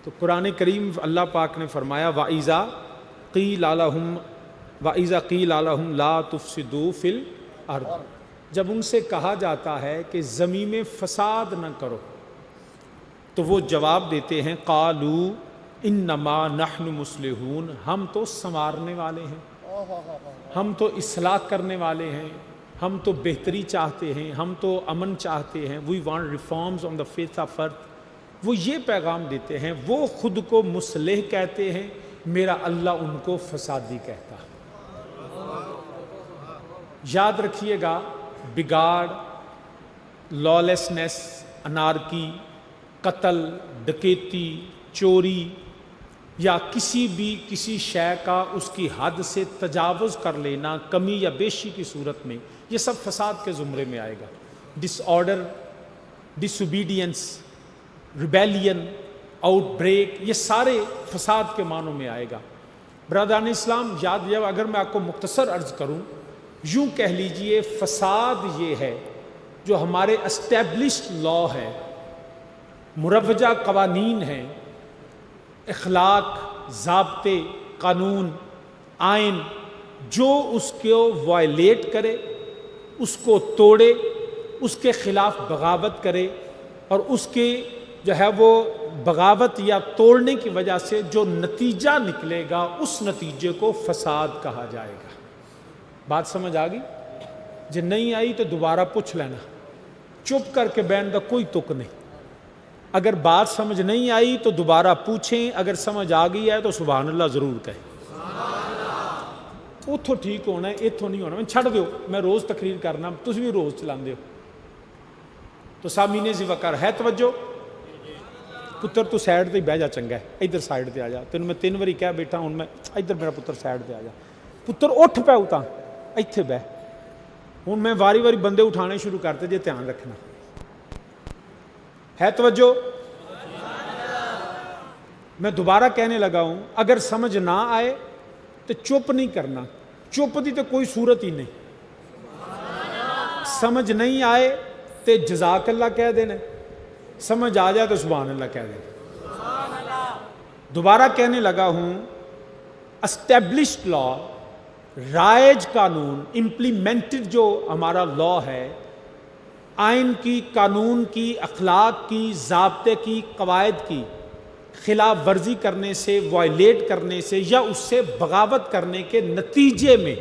تو قرآن کریم اللہ پاک نے فرمایا وَإِذَا قِيلَ لَهُمْ لَا تُفْسِدُوا فِي الْأَرْضِ، جب ان سے کہا جاتا ہے کہ زمین میں فساد نہ کرو تو وہ جواب دیتے ہیں قَالُوا إِنَّمَا نَحْنُ مُصْلِحُونَ، ہم تو سنوارنے والے ہیں، ہم تو اصلاح کرنے والے ہیں، ہم تو بہتری چاہتے ہیں، ہم تو امن چاہتے ہیں، we want reforms on the face of earth. وہ یہ پیغام دیتے ہیں، وہ خود کو مصلح کہتے ہیں، میرا اللہ ان کو فسادی کہتا ہے۔ یاد رکھیے گا، بگاڑ، لالیسنس، انارکی، قتل، ڈکیتی، چوری یا کسی شے کا اس کی حد سے تجاوز کر لینا کمی یا بیشی کی صورت میں، یہ سب فساد کے زمرے میں آئے گا۔ ڈس آرڈر، ڈس اوبیڈینس، ریبیلین، آؤٹ بریک، یہ سارے فساد کے معنوں میں آئے گا۔ برادران اسلام، یاد یہ اگر میں آپ کو مختصر عرض کروں، یوں کہہ لیجئے فساد یہ ہے جو ہمارے اسٹیبلشڈ لا ہے، مروجہ قوانین ہیں، اخلاق، ضابطے، قانون، آئین، جو اس کو وائلیٹ کرے، اس کو توڑے، اس کے خلاف بغاوت کرے، اور اس کے جو ہے وہ بغاوت یا توڑنے کی وجہ سے جو نتیجہ نکلے گا، اس نتیجے کو فساد کہا جائے گا۔ بات سمجھ آ گئی؟ جو نہیں آئی تو دوبارہ پوچھ لینا، چپ کر کے بیٹھ دا، کوئی تک نہیں۔ اگر بات سمجھ نہیں آئی تو دوبارہ پوچھیں، اگر سمجھ آ گئی ہے تو سبحان اللہ ضرور کہیں۔ اتھوں ٹھیک ہونا ہے، اتھوں نہیں ہونا، میں چھڑ دیو، میں روز تقریر کرنا، تسی بھی روز چلاندے ہو۔ تو سامعین ذی وقار ہے توجہ؟ پتر تو سائڈ تے بہ جا، چنگا ہے، ادھر سائڈ تے آ جا، تینوں میں 3 واری کہہ بیٹھا ہوں، میں ادھر میرا پتر سائڈ تے آ جا، پتر اٹھ پہ اتاں ایتھے بہ۔ ہوں میں واری واری بندے اٹھانے شروع کرتے، جے دھیان رکھنا ہے توجہ۔ میں دوبارہ کہنے لگا ہوں، اگر سمجھ نہ آئے تو چپ نہیں کرنا، چپ دی تو کوئی صورت ہی نہیں۔ سمجھ نہیں آئے تو جزاک اللہ کہہ دینا، سمجھ آ جائے تو سبحان اللہ کہہ دینا۔ دوبارہ کہنے لگا ہوں، اسٹیبلشڈ لا، رائج قانون، امپلیمنٹڈ جو ہمارا لا ہے، آئین کی، قانون کی، اخلاق کی، ضابطے کی، قواعد کی خلاف ورزی کرنے سے، وائلیٹ کرنے سے یا اس سے بغاوت کرنے کے نتیجے میں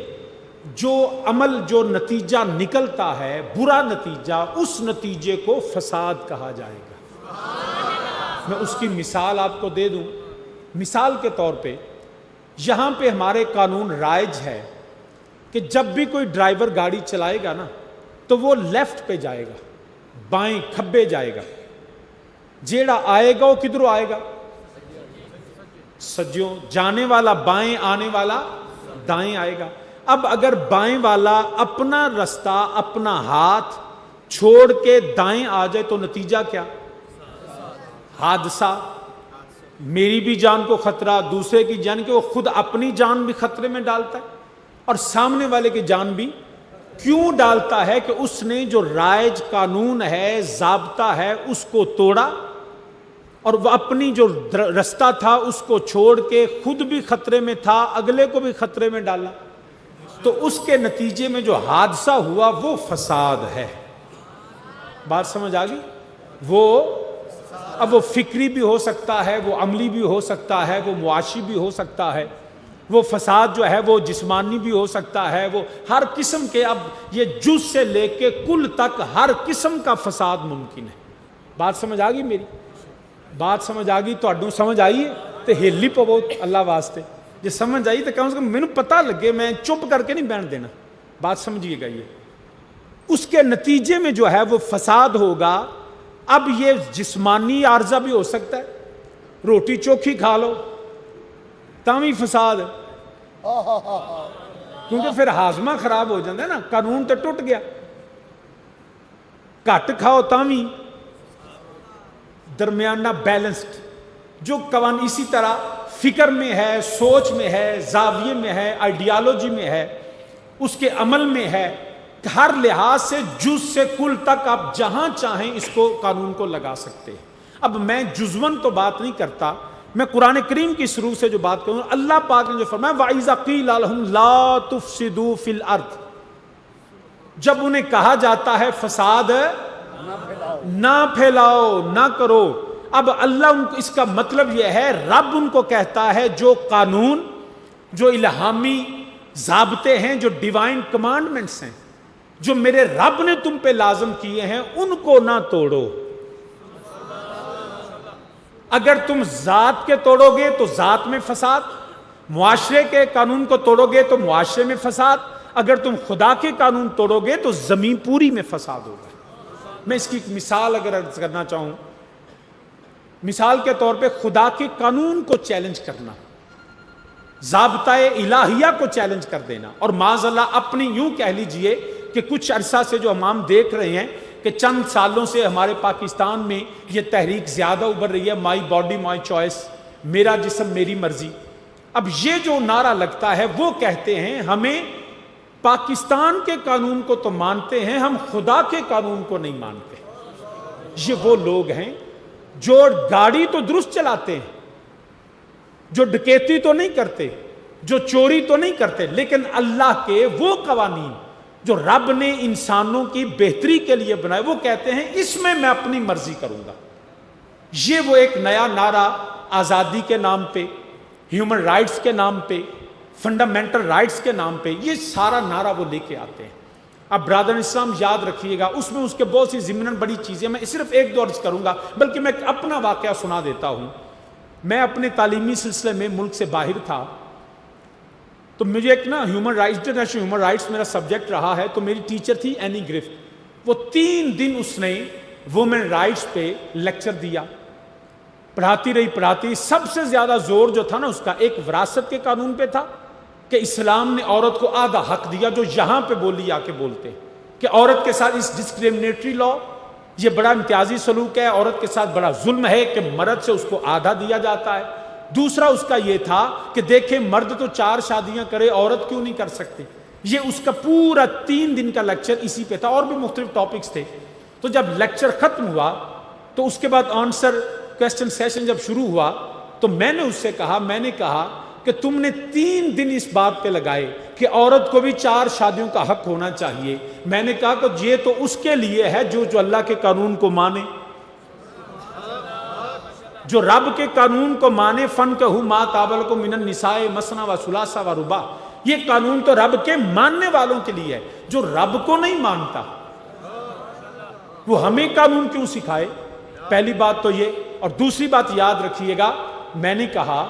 جو عمل، جو نتیجہ نکلتا ہے، برا نتیجہ، اس نتیجے کو فساد کہا جائے گا۔ میں اس کی مثال آپ کو دے دوں۔ مثال کے طور پہ یہاں پہ ہمارے قانون رائج ہے کہ جب بھی کوئی ڈرائیور گاڑی چلائے گا نا تو وہ لیفٹ پہ جائے گا، بائیں کھبے جائے گا، جیڑا آئے گا وہ کدھروں آئے گا؟ سجیوں، جانے والا بائیں، آنے والا دائیں آئے گا۔ اب اگر بائیں والا اپنا رستہ، اپنا ہاتھ چھوڑ کے دائیں آ جائے تو نتیجہ کیا؟ حادثہ، میری بھی جان کو خطرہ، دوسرے کی جان، کہ وہ خود اپنی جان بھی خطرے میں ڈالتا ہے اور سامنے والے کی جان بھی کیوں ڈالتا ہے؟ کہ اس نے جو رائج قانون ہے، ضابطہ ہے، اس کو توڑا اور وہ اپنی جو رستہ تھا اس کو چھوڑ کے خود بھی خطرے میں تھا، اگلے کو بھی خطرے میں ڈالا، تو اس کے نتیجے میں جو حادثہ ہوا وہ فساد ہے۔ بات سمجھ آ گئی؟ اب وہ فکری بھی ہو سکتا ہے، وہ عملی بھی ہو سکتا ہے، وہ معاشی بھی ہو سکتا ہے، وہ فساد جو ہے وہ جسمانی بھی ہو سکتا ہے، وہ ہر قسم کے، اب یہ جز سے لے کے کل تک ہر قسم کا فساد ممکن ہے۔ بات سمجھ آ گئی میری؟ بات سمجھ آ گئی؟ تو سمجھ آئی ہے تو ہیلی پو اللہ واسطے، جی سمجھ آئی تو کم سے کم مینوں پتہ لگے، میں چپ کر کے نہیں بیٹھ دینا۔ بات سمجھیے گا، یہ اس کے نتیجے میں جو ہے وہ فساد ہوگا۔ اب یہ جسمانی عارضہ بھی ہو سکتا ہے، روٹی چوکھی کھا لو تاوی فساد ہے، کیونکہ پھر ہاضمہ خراب ہو جاتا ہے نا، قانون تو ٹوٹ گیا۔ گھٹ کھاؤ تاوی درمیانہ بیلنسڈ، جو قوانین اسی طرح فکر میں ہے، سوچ میں ہے، زاویے میں ہے، آئیڈیالوجی میں ہے، اس کے عمل میں ہے، ہر لحاظ سے جز سے کل تک آپ جہاں چاہیں اس کو، قانون کو لگا سکتے ہیں۔ اب میں جزون تو بات نہیں کرتا، میں قرآن کریم کی شروع سے جو بات کروں، اللہ پاک نے جو فرمایا وَإِذَا قِيلَ لَهُمْ لَا تُفْسِدُوا فِي الْأَرْضِ، جب انہیں کہا جاتا ہے فساد نہ پھیلاؤ، نہ کرو. اب اللہ ان کو، اس کا مطلب یہ ہے رب ان کو کہتا ہے جو قانون، جو الہامی ضابطے ہیں، جو ڈیوائن کمانڈمنٹس ہیں، جو میرے رب نے تم پہ لازم کیے ہیں، ان کو نہ توڑو. اگر تم ذات کے توڑو گے تو ذات میں فساد، معاشرے کے قانون کو توڑو گے تو معاشرے میں فساد، اگر تم خدا کے قانون توڑو گے تو زمین پوری میں فساد ہوگا. میں اس کی ایک مثال اگر عرض کرنا چاہوں، مثال کے طور پہ خدا کے قانون کو چیلنج کرنا، ضابطۂ الہیہ کو چیلنج کر دینا، اور معاذ اللہ اپنی یوں کہہ لیجئے کہ کچھ عرصہ سے جو ہم دیکھ رہے ہیں کہ چند سالوں سے ہمارے پاکستان میں یہ تحریک زیادہ ابھر رہی ہے، مائی باڈی مائی چوائس، میرا جسم میری مرضی. اب یہ جو نعرہ لگتا ہے وہ کہتے ہیں ہمیں پاکستان کے قانون کو تو مانتے ہیں، ہم خدا کے قانون کو نہیں مانتے. یہ وہ لوگ ہیں جو گاڑی تو درست چلاتے ہیں، جو ڈکیتی تو نہیں کرتے، جو چوری تو نہیں کرتے، لیکن اللہ کے وہ قوانین جو رب نے انسانوں کی بہتری کے لیے بنائے، وہ کہتے ہیں اس میں میں اپنی مرضی کروں گا. یہ وہ ایک نیا نعرہ آزادی کے نام پہ، ہیومن رائٹس کے نام پہ، فنڈامنٹل رائٹس کے نام پہ، یہ سارا نعرہ وہ لے کے آتے ہیں. اب برادر اسلام یاد رکھیے گا، اس میں اس کے بہت سی ضمناً بڑی چیزیں، میں صرف ایک دو عرض کروں گا، بلکہ میں اپنا واقعہ سنا دیتا ہوں. میں اپنے تعلیمی سلسلے میں ملک سے باہر تھا، تو مجھے ایک human rights, international human rights میرا سبجیکٹ رہا ہے. تو میری ٹیچر تھی اینی گرفٹ، وہ 3 دن اس نے وومن رائٹس پہ لیکچر دیا، پڑھاتی رہی. سب سے زیادہ زور جو تھا نا اس کا ایک وراثت کے قانون پہ تھا کہ اسلام نے عورت کو آدھا حق دیا، جو یہاں پہ بولی آ کے بولتے کہ عورت کے ساتھ اس ڈسکریمنیٹری لا، یہ بڑا امتیازی سلوک ہے، عورت کے ساتھ بڑا ظلم ہے کہ مرد سے اس کو آدھا دیا جاتا ہے. دوسرا اس کا یہ تھا کہ دیکھیں مرد تو 4 شادیاں کرے، عورت کیوں نہیں کر سکتی. یہ اس کا پورا 3 دن کا لیکچر اسی پہ تھا، اور بھی مختلف ٹاپکس تھے. تو جب لیکچر ختم ہوا تو اس کے بعد آنسر کویسچن سیشن جب شروع ہوا تو میں نے اس سے کہا، میں نے کہا کہ تم نے 3 دن اس بات پہ لگائے کہ عورت کو بھی 4 شادیوں کا حق ہونا چاہیے. میں نے کہا کہ یہ تو اس کے لیے ہے جو اللہ کے قانون کو مانے، جو رب کے قانون کو مانے. فَانْكِحُوا مَا طَابَ لَكُم مِّنَ النِّسَاءِ مَثْنَىٰ وَثُلَاثَ وَرُبَاعَ، یہ قانون تو رب کے ماننے والوں کے لیے ہے. جو رب کو نہیں مانتا وہ ہمیں قانون کیوں سکھائے؟ پہلی بات تو یہ. اور دوسری بات یاد رکھیے گا، میں نے کہا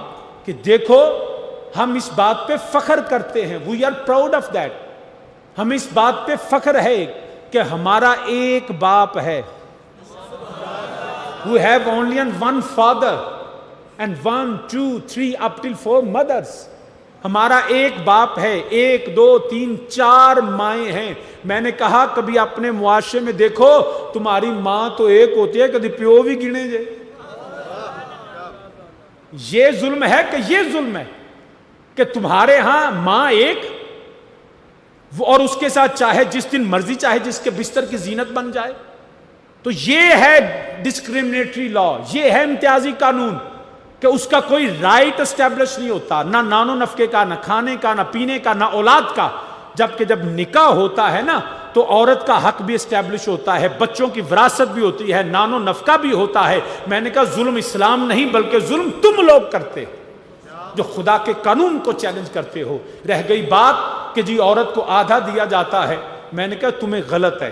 کہ دیکھو ہم اس بات پہ فخر کرتے ہیں، we are proud of that. ہمیں اس بات پہ فخر ہے کہ ہمارا ایک باپ ہے. We have only one father and 1, 2, 3 up till 4 mothers. ہمارا ایک باپ ہے، 1 2 3 4 مائیں ہیں. میں نے کہا کبھی اپنے معاشرے میں دیکھو تمہاری ماں تو ایک ہوتی ہے، کبھی پیو بھی گنے جے. یہ ظلم ہے کہ یہ ظلم ہے کہ تمہارے ہاں ماں ایک، اور اس کے ساتھ چاہے جس دن مرضی چاہے جس کے بستر کی زینت بن جائے. تو یہ ہے ڈسکریمنیٹری لا، یہ ہے امتیازی قانون کہ اس کا کوئی رائٹ اسٹیبلش نہیں ہوتا، نہ نان و نفقے کا، نہ کھانے کا، نہ پینے کا، نہ اولاد کا. جبکہ جب نکاح ہوتا ہے نا تو عورت کا حق بھی اسٹیبلش ہوتا ہے، بچوں کی وراثت بھی ہوتی ہے، نان و نفقہ بھی ہوتا ہے. میں نے کہا ظلم اسلام نہیں بلکہ ظلم تم لوگ کرتے جو خدا کے قانون کو چیلنج کرتے ہو. رہ گئی بات کہ جی عورت کو آدھا دیا جاتا ہے، میں نے کہا تمہیں غلط ہے،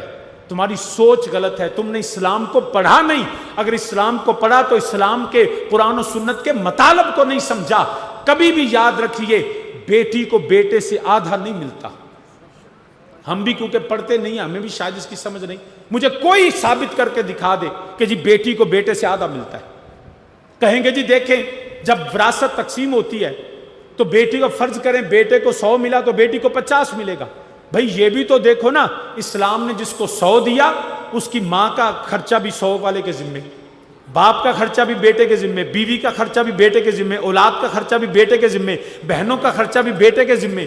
تمہاری سوچ غلط ہے، تم نے اسلام کو پڑھا نہیں. اگر اسلام کو پڑھا تو اسلام کے قرآن و سنت کے مطالب کو نہیں سمجھا. کبھی بھی یاد رکھیے بیٹی کو بیٹے سے آدھا نہیں ملتا. ہم بھی کیونکہ پڑھتے نہیں ہیں، ہمیں بھی شاید اس کی سمجھ نہیں. مجھے کوئی ثابت کر کے دکھا دے کہ جی بیٹی کو بیٹے سے آدھا ملتا ہے. کہیں گے جی دیکھیں جب وراثت تقسیم ہوتی ہے تو بیٹی کو فرض کریں بیٹے کو 100 ملا تو بیٹی کو 50 ملے گا. بھئی یہ بھی تو دیکھو نا، اسلام نے جس کو 100 دیا اس کی ماں کا خرچہ بھی 100 والے کے ذمے، باپ کا خرچہ بھی بیٹے کے ذمے، بیوی کا خرچہ بھی بیٹے کے ذمے، اولاد کا خرچہ بھی بیٹے کے ذمے، بہنوں کا خرچہ بھی بیٹے کے ذمے،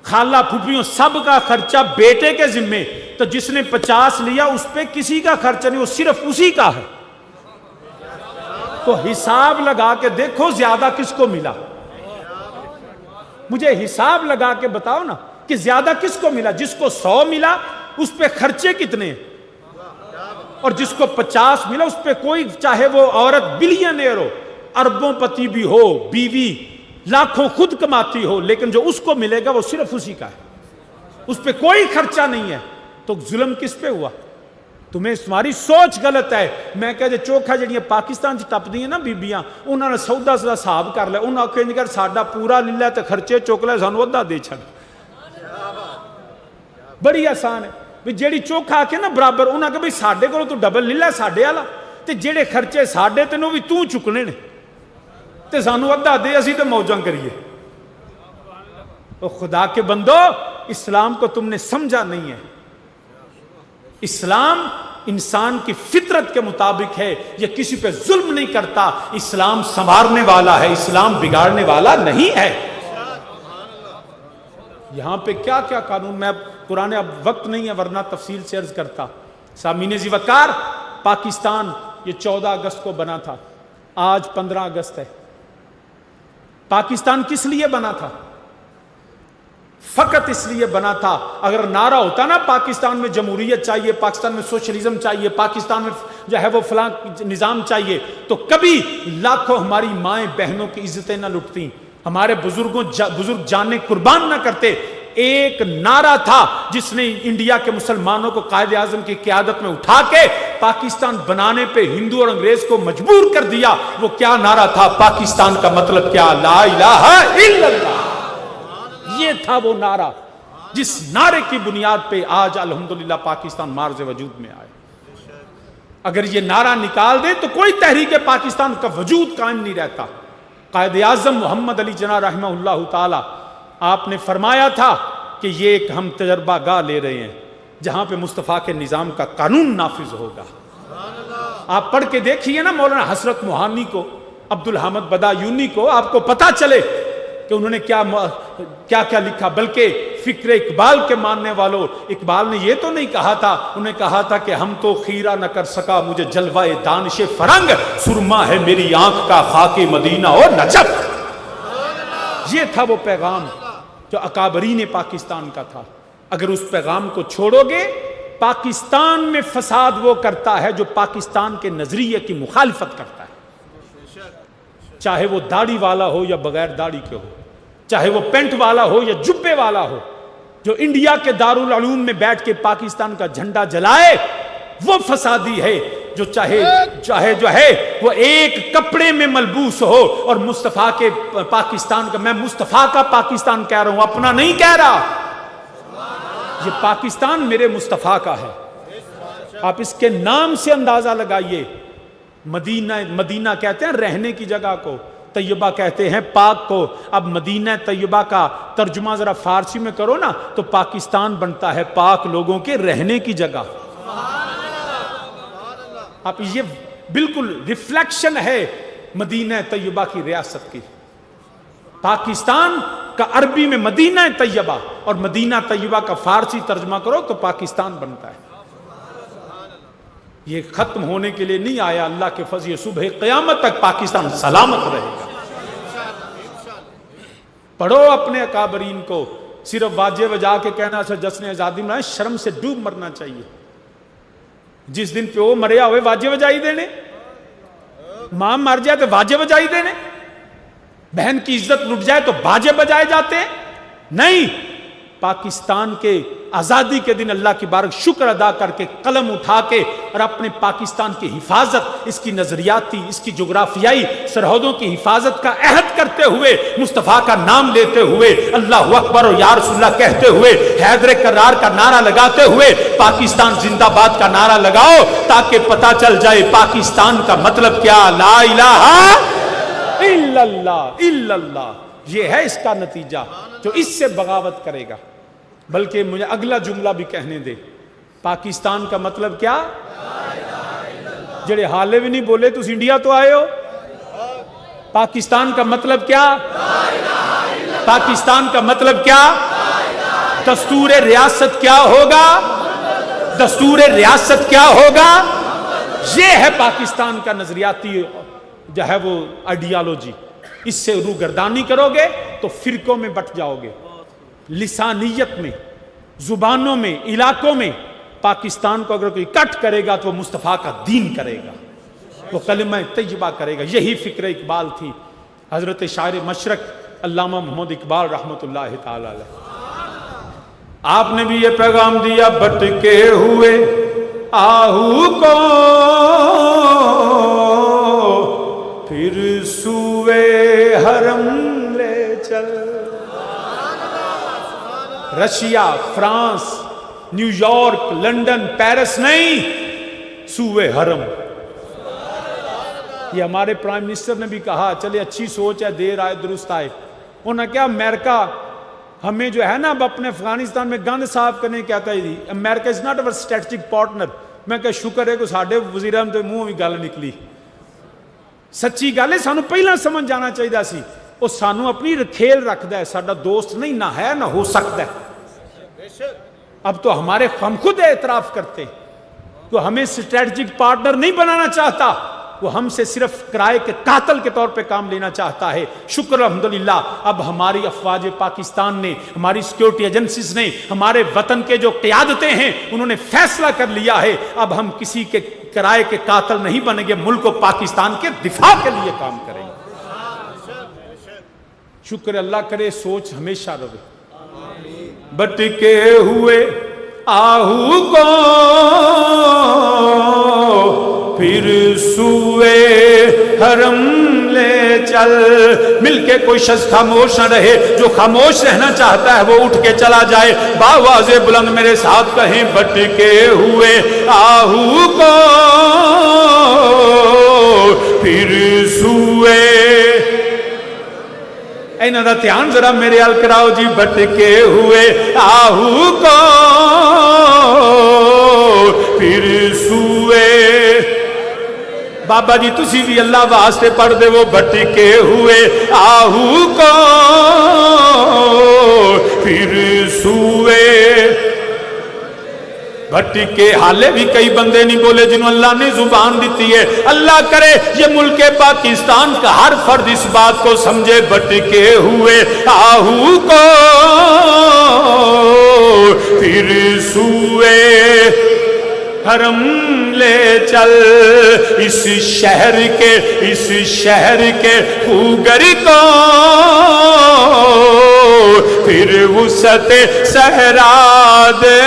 خالہ پھوپھیوں سب کا خرچہ بیٹے کے ذمے. تو جس نے 50 لیا اس پہ کسی کا خرچہ نہیں، وہ صرف اسی کا ہے. تو حساب لگا کے دیکھو زیادہ کس کو ملا. مجھے حساب لگا کے بتاؤ نا کہ زیادہ کس کو ملا. جس کو 100 ملا اس پہ خرچے کتنے, اور جس کو 50 ملا اس پہ کوئی, چاہے وہ عورت بلینئر ہو, اربوں پتی بھی ہو, بیوی لاکھوں خود کماتی ہو, لیکن جو اس کو ملے گا وہ صرف اسی کا ہے, اس پہ کوئی خرچہ نہیں ہے. تو ظلم کس پہ ہوا؟ تمہاری سوچ غلط ہے. میں کہتے چوکھا جڑیاں پاکستان ٹپ دی نا بیبیاں, انہوں نے سودا سدا حساب کر لیا, انہوں نے کہا ساڈا پورا لے لیا تے خرچے چک لے, سانو ادھا دے چھڑ. بڑی آسان ہے بھی جیڑی چوکھا آ کے نا برابر, انہوں نے کہا بھئی ساڈے کو تو ڈبل لے لیا ساڈے والا, تے جیڑے خرچے ساڈے تینوں بھی تو چکنے نے, تے سانو ادھا دے, اسی تے موجاں کریے. تو خدا کے بندو, اسلام کو تم نے سمجھا نہیں ہے. اسلام انسان کی فطرت کے مطابق ہے, یہ کسی پہ ظلم نہیں کرتا. اسلام سنوارنے والا ہے, اسلام بگاڑنے والا نہیں ہے. یہاں پہ کیا کیا قانون, میں قرآن اب وقت نہیں ہے ورنہ تفصیل سے عرض کرتا. سامعین ذی وقار, پاکستان یہ 14 اگست کو بنا تھا, آج 15 اگست ہے. پاکستان کس لیے بنا تھا؟ فقط اس لیے بنا تھا, اگر نعرہ ہوتا نا پاکستان میں جمہوریت چاہیے, پاکستان میں سوشلزم چاہیے, پاکستان میں جو ہے وہ فلاں نظام چاہیے, تو کبھی لاکھوں ہماری مائیں بہنوں کی عزتیں نہ لٹتی, ہمارے بزرگ جانیں قربان نہ کرتے. ایک نعرہ تھا جس نے انڈیا کے مسلمانوں کو قائد اعظم کی قیادت میں اٹھا کے پاکستان بنانے پہ ہندو اور انگریز کو مجبور کر دیا. وہ کیا نعرہ تھا؟ پاکستان کا مطلب کیا؟ لا الہ الا اللہ. یہ تھا وہ نعرہ جس نعرے کی بنیاد پہ آج الحمدللہ پاکستان مارز وجود میں آئے. اگر یہ نعرہ نکال دے تو کوئی تحریک پاکستان کا وجود قائم نہیں رہتا. قائد اعظم محمد علی جناح رحمہ اللہ تعالی, آپ نے فرمایا تھا کہ یہ ایک ہم تجربہ گاہ لے رہے ہیں جہاں پہ مصطفیٰ کے نظام کا قانون نافذ ہوگا. آپ پڑھ کے دیکھیے نا مولانا حسرت موہانی کو, عبدالحمد بدایونی کو, آپ کو پتا چلے کہ انہوں نے کیا کیا لکھا. بلکہ فکر اقبال کے ماننے والوں, اقبال نے یہ تو نہیں کہا تھا, انہوں نے کہا تھا کہ ہم تو خیرہ نہ کر سکا مجھے جلوہ دانش فرنگ, سرما ہے میری آنکھ کا خاک مدینہ اور نجف. یہ تھا وہ پیغام جو اکابرین پاکستان کا تھا. اگر اس پیغام کو چھوڑو گے, پاکستان میں فساد وہ کرتا ہے جو پاکستان کے نظریے کی مخالفت کرتا ہے, چاہے وہ داڑھی والا ہو یا بغیر داڑھی کے ہو, چاہے وہ پینٹ والا ہو یا جبے والا ہو. جو انڈیا کے دارالعلوم میں بیٹھ کے پاکستان کا جھنڈا جلائے وہ فسادی ہے. جو چاہے جو ہے وہ ایک کپڑے میں ملبوس ہو اور مصطفیٰ کے پاکستان کا, میں مصطفیٰ کا پاکستان کہہ رہا ہوں, اپنا نہیں کہہ رہا. یہ پاکستان میرے مصطفیٰ کا ہے. آپ اس کے نام سے اندازہ لگائیے. مدینہ کہتے ہیں رہنے کی جگہ کو, طیبہ کہتے ہیں پاک کو. اب مدینہ طیبہ کا ترجمہ ذرا فارسی میں کرو نا تو پاکستان بنتا ہے پاک لوگوں کے رہنے کی جگہ. اب یہ بالکل ریفلیکشن ہے مدینہ طیبہ کی ریاست کی. پاکستان کا عربی میں مدینہ طیبہ اور مدینہ طیبہ کا فارسی ترجمہ کرو تو پاکستان بنتا ہے. یہ ختم ہونے کے لیے نہیں آیا. اللہ کے فضل صبح قیامت تک پاکستان سلامت رہے گا. پڑھو اپنے اکابرین کو, صرف واجے بجا کے کہنا سر جشن آزادی میں شرم سے ڈوب مرنا چاہیے. جس دن پہ وہ مریا ہوئے واجے بجائی دینے, ماں مر جائے تو واجے بجائی دینے, بہن کی عزت لٹ جائے تو باجے بجائے جاتے ہیں. نہیں, پاکستان کے آزادی کے دن اللہ کی بارک شکر ادا کر کے قلم اٹھا کے اور اپنے پاکستان کی حفاظت, اس کی نظریاتی, اس کی جغرافیائی سرحدوں کی حفاظت کا عہد کرتے ہوئے, مصطفیٰ کا نام لیتے ہوئے, اللہ اکبر اور یا رسول اللہ کہتے ہوئے, حیدر کرار کا نعرہ لگاتے ہوئے پاکستان زندہ باد کا نعرہ لگاؤ تاکہ پتہ چل جائے پاکستان کا مطلب کیا. لا الہ الا اللہ الا اللہ. یہ ہے اس کا نتیجہ جو اس سے بغاوت کرے گا. بلکہ مجھے اگلا جملہ بھی کہنے دے, پاکستان کا مطلب کیا؟ جڑے حالے بھی نہیں بولے تو انڈیا تو آئے ہو. پاکستان کا مطلب کیا؟ پاکستان کا مطلب کیا؟ دستور ریاست کیا ہوگا؟ دستور ریاست کیا ہوگا؟ یہ ہے پاکستان کا نظریاتی جو ہے وہ آئیڈیالوجی، اس سے روگردانی کرو گے تو فرقوں میں بٹ جاؤ گے. لسانیت میں، زبانوں میں، علاقوں میں پاکستان کو اگر کوئی کٹ کرے گا تو وہ مصطفیٰ کا دین کرے گا، وہ کلمہ طیبہ کرے گا. یہی فکر اقبال تھی. حضرت شاعر مشرق علامہ محمد اقبال رحمۃ اللہ تعالی علیہ، آپ نے بھی یہ پیغام دیا، بھٹکے ہوئے آہو کو پھر سوئے حرم لے چل. Russia, France, new York, London, Paris نہیں، سوئے حرم. یہ ہمارے پرائم منسٹر نے بھی کہا، چلے اچھی سوچ ہے، دیر آئے درست آئے. انہوں نے کہا امریکہ ہمیں جو ہے نا اب اپنے افغانستان میں گند صاف کرنے کہتا ہے جی، America is not our strategic partner. میں کہا شکر ہے کہ ساڈے وزیر اعظم تو منہ بھی گل نکلی. سچی گل ہے، سانو پہلا سمجھ جانا چاہیے سی. وہ سانو اپنی کھیل رکھتا ہے، ساڈا دوست نہیں، نہ ہے نہ ہو سکتا ہے. اب تو ہم خود اعتراف کرتے تو ہمیں اسٹریٹجک پارٹنر نہیں بنانا چاہتا، وہ ہم سے صرف کرائے کے قاتل کے طور پہ کام لینا چاہتا ہے. شکر الحمدللہ اب ہماری افواج پاکستان نے، ہماری سیکیورٹی ایجنسیز نے، ہمارے وطن کے جو قیادتیں ہیں انہوں نے فیصلہ کر لیا ہے، اب ہم کسی کے کرائے کے قاتل نہیں بنیں گے، ملک و پاکستان کے دفاع کے لیے کام کریں گے. شکر اللہ کرے سوچ ہمیشہ رہے. بھٹکے ہوئے آہو کو پھر سوئے حرم لے چل. مل کے کوئی شخص خاموش نہ رہے، جو خاموش رہنا چاہتا ہے وہ اٹھ کے چلا جائے. باواز بلند میرے ساتھ کہیں، بھٹکے ہوئے آہو کو پھر سوئے. اینا دا دھیان ذرا میرے حال کراؤ جی. بھٹکے ہوئے آہو کو پھر سوئے. بابا جی تسی بھی اللہ واسطے پڑھ دے وہ، بھٹکے ہوئے آہو کو پھر سوئے. بھٹکے حالے بھی کئی بندے نہیں بولے جنہوں اللہ نے زبان دیتی ہے. اللہ کرے یہ ملک پاکستان کا ہر فرد اس بات کو سمجھے. بھٹکے ہوئے آہو کو پھر سوئے حرم لے چل. اس شہر کے خوگر کو پھر وسعت صحرا دے.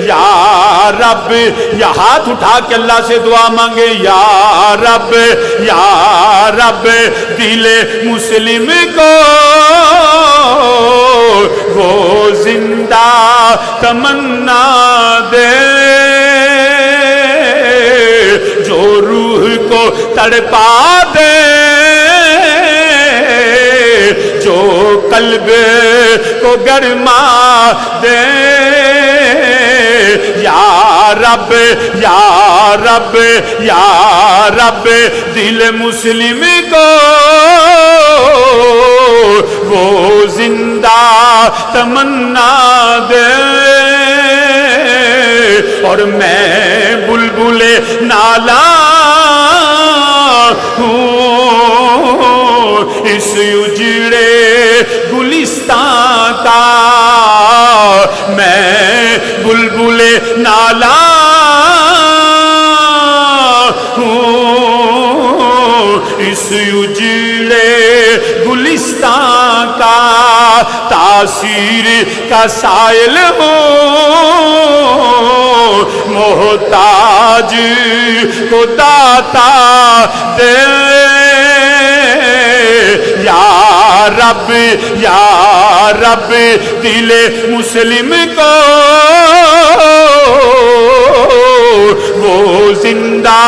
یا رب، یا ہاتھ اٹھا کے اللہ سے دعا مانگے، یا رب دل مسلم کو وہ زندہ تمنا دے جو روح کو تڑپا دے، جو قلب کو گرما دے. یا رب دل مسلم کو وہ زندہ تمنا دے. اور میں بلبل نالا ہوں اس اجڑے گلستان کا. میں بلبل نالا ہوں اس اجڑے گلستان کا. تاثیر کا سائل ہوں، محتاج کو داتا دے. یا رب دل مسلم کو وہ زندہ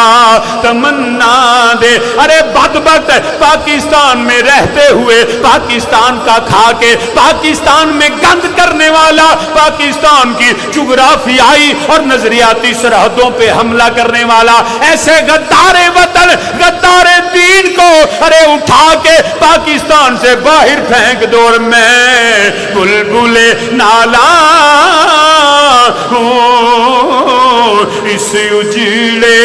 تمنا دے. ارے بدبخت پاکستان میں رہتے ہوئے، پاکستان کا کھا کے پاکستان میں گند کرنے والا، پاکستان کی جغرافیائی اور نظریاتی سرحدوں پہ حملہ کرنے والا، ایسے غدار وطن، غدار دین کو ارے اٹھا کے پاکستان سے باہر پھینک دو. اور میں بلبل نالا ہوں اس اجڑے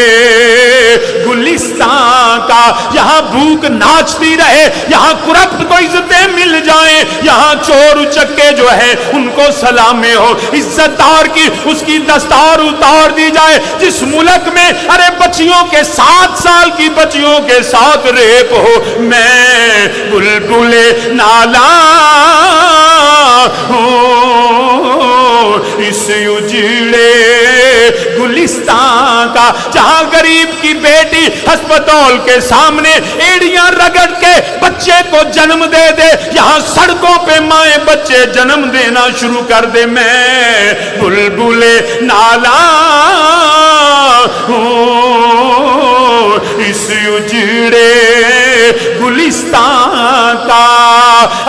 مخلوق ناچتی رہے, یہاں کرپٹ کو عزتیں مل جائیں, یہاں چور چکے جو ہے ان کو سلامیں ہو, عزت دار کی اس کی دستار اتار دی جائے. جس ملک میں ارے بچیوں کے 7 سال کی بچیوں کے ساتھ ریپ ہو, میں بلبل نالا اس اجڑے گلستان کا, جہاں غریب کی بیٹی ہسپتال کے سامنے ایڑیاں رگڑ کے بچے کو جنم دے دے, یہاں سڑکوں پہ مائیں بچے جنم دینا شروع کر دے. میں بلبل نالا اس اجڑے گلستان کا.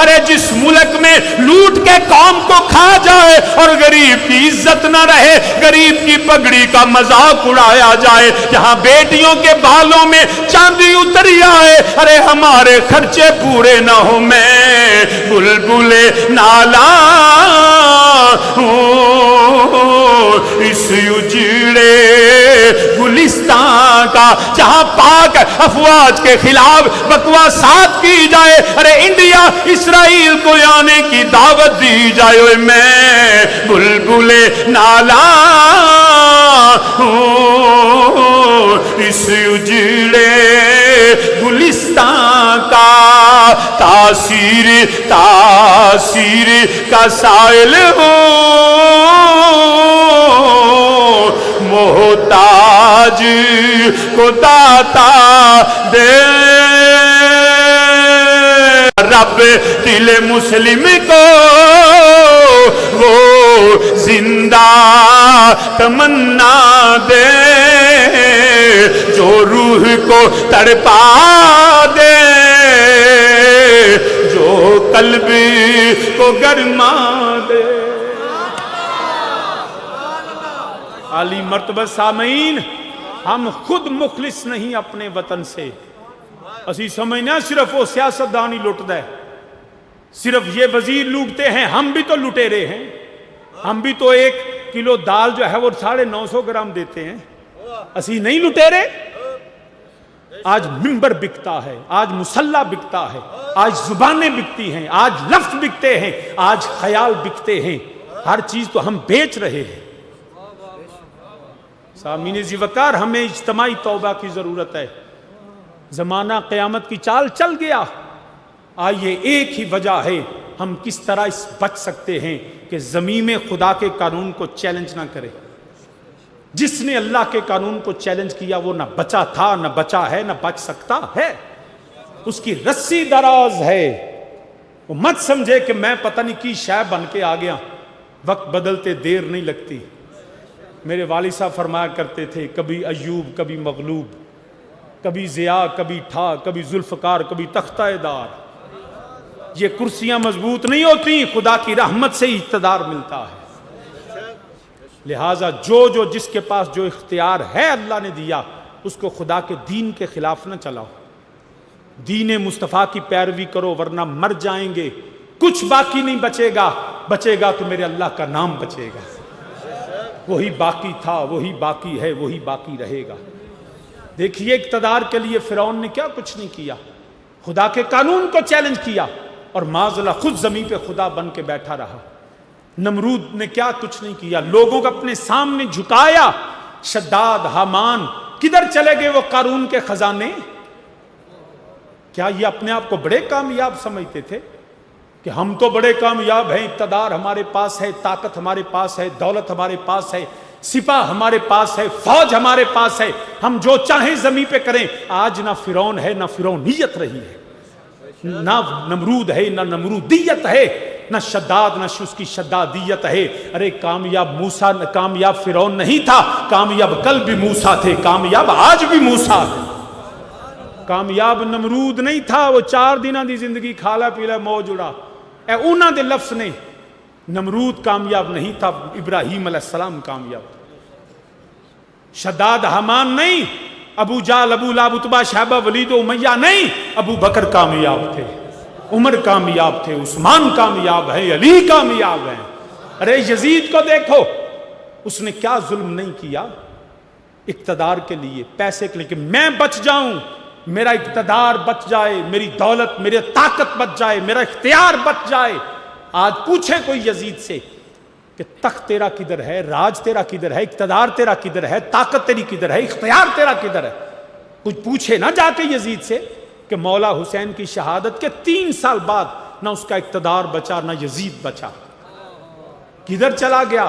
ارے جس ملک میں لوٹ کے قوم کو کھا جائے اور غریب کی عزت نہ رہے, غریب کی پگڑی کا مذاق اڑایا جائے, جہاں بیٹیوں کے بالوں میں چاندی اتری آئے, ارے ہمارے خرچے پورے نہ ہو, میں بلبل نالا اس اجڑے گلستان کا, جہاں پاک افواج کے خلاف بکواسات کی جائے, ارے انڈیا اسرائیل کو آنے کی دعوت دی جائے. میں بلبل نالا اس اجڑے گلستان کا, تاثیر کا سائل ہوں, محتاج کو داتا دے, رب دل مسلم کو وہ زندہ تمنا دے, جو روح کو تڑپا دے, جو قلب کو گرما دے. عالی مرتبہ سامعین, ہم خود مخلص نہیں اپنے وطن سے. اسی سمجھنا صرف وہ سیاستدان ہی لٹتا ہے, صرف یہ وزیر لوٹتے ہیں, ہم بھی تو لٹیرے ہیں. ہم بھی تو 1 کلو دال جو ہے وہ 950 گرام دیتے ہیں, اسی نہیں لٹیرے. آج ممبر بکتا ہے, آج مسلح بکتا ہے, آج زبانیں بکتی ہیں, آج لفظ بکتے ہیں, آج خیال بکتے ہیں, ہر چیز تو ہم بیچ رہے ہیں. سامعین ذی وقار, ہمیں اجتماعی توبہ کی ضرورت ہے. زمانہ قیامت کی چال چل گیا. آئیے ایک ہی وجہ ہے, ہم کس طرح اس بچ سکتے ہیں کہ زمین میں خدا کے قانون کو چیلنج نہ کرے. جس نے اللہ کے قانون کو چیلنج کیا وہ نہ بچا تھا, نہ بچا ہے, نہ بچ سکتا ہے. اس کی رسی دراز ہے. وہ مت سمجھے کہ میں پتہ نہیں کی شے بن کے آ گیا. وقت بدلتے دیر نہیں لگتی. میرے والد صاحب فرمایا کرتے تھے, کبھی ایوب کبھی مغلوب, کبھی ضیاء کبھی ٹھا, کبھی ذوالفقار کبھی تختہ دار. یہ کرسیاں مضبوط نہیں ہوتی, خدا کی رحمت سے اقتدار ملتا ہے. لہٰذا جو جس کے پاس جو اختیار ہے اللہ نے دیا, اس کو خدا کے دین کے خلاف نہ چلاؤ. دین مصطفیٰ کی پیروی کرو, ورنہ مر جائیں گے, کچھ باقی نہیں بچے گا. بچے گا تو میرے اللہ کا نام بچے گا. وہی باقی تھا, وہی باقی ہے, وہی باقی رہے گا. دیکھیے اقتدار کے لیے فرعون نے کیا کچھ نہیں کیا, خدا کے قانون کو چیلنج کیا اور معاذ اللہ خود زمین پہ خدا بن کے بیٹھا رہا. نمرود نے کیا کچھ نہیں کیا, لوگوں کو اپنے سامنے جھکایا. شداد, حامان, کدھر چلے گئے وہ قارون کے خزانے؟ کیا یہ اپنے آپ کو بڑے کامیاب سمجھتے تھے کہ ہم تو بڑے کامیاب ہیں, اقتدار ہمارے پاس ہے, طاقت ہمارے پاس ہے, دولت ہمارے پاس ہے, سپاہ ہمارے پاس ہے, فوج ہمارے پاس ہے, ہم جو چاہیں زمین پہ کریں. آج نہ فرعون ہے, نہ فرعونیت رہی ہے, نہ نمرود ہے, نہ نمرودیت ہے, نہ شداد, نہ اس کی شدادیت ہے. ارے کامیاب موسیٰ, کامیاب فرعون نہیں تھا, کامیاب کل بھی موسیٰ تھے, کامیاب آج بھی موسیٰ ہے. کامیاب نمرود نہیں تھا, وہ 4 دنوں دی زندگی کھالا پیلا موج اڑا. اے انہاں دے لفظ نے, نمرود کامیاب نہیں تھا, ابراہیم علیہ السلام کامیاب. شداد حامان نہیں, ابو جال, ابو لہب, عتبہ, شیبہ, ولید و امیہ نہیں, ابو بکر کامیاب تھے, عمر کامیاب تھے, عثمان کامیاب ہے, علی کامیاب ہیں. ارے یزید کو دیکھو, اس نے کیا ظلم نہیں کیا اقتدار کے لیے, پیسے کے لیے کہ میں بچ جاؤں. میرا اقتدار بچ جائے، میری دولت، میری طاقت بچ جائے، میرا اختیار بچ جائے۔ آج پوچھے کوئی یزید سے کہ تخت تیرا کدھر ہے، راج تیرا کدھر ہے، اقتدار تیرا کدھر ہے، طاقت تیری کدھر ہے، اختیار تیرا کدھر ہے؟ کچھ پوچھے نہ جا کے یزید سے کہ مولا حسین کی شہادت کے 3 سال بعد نہ اس کا اقتدار بچا، نہ یزید بچا، کدھر چلا گیا؟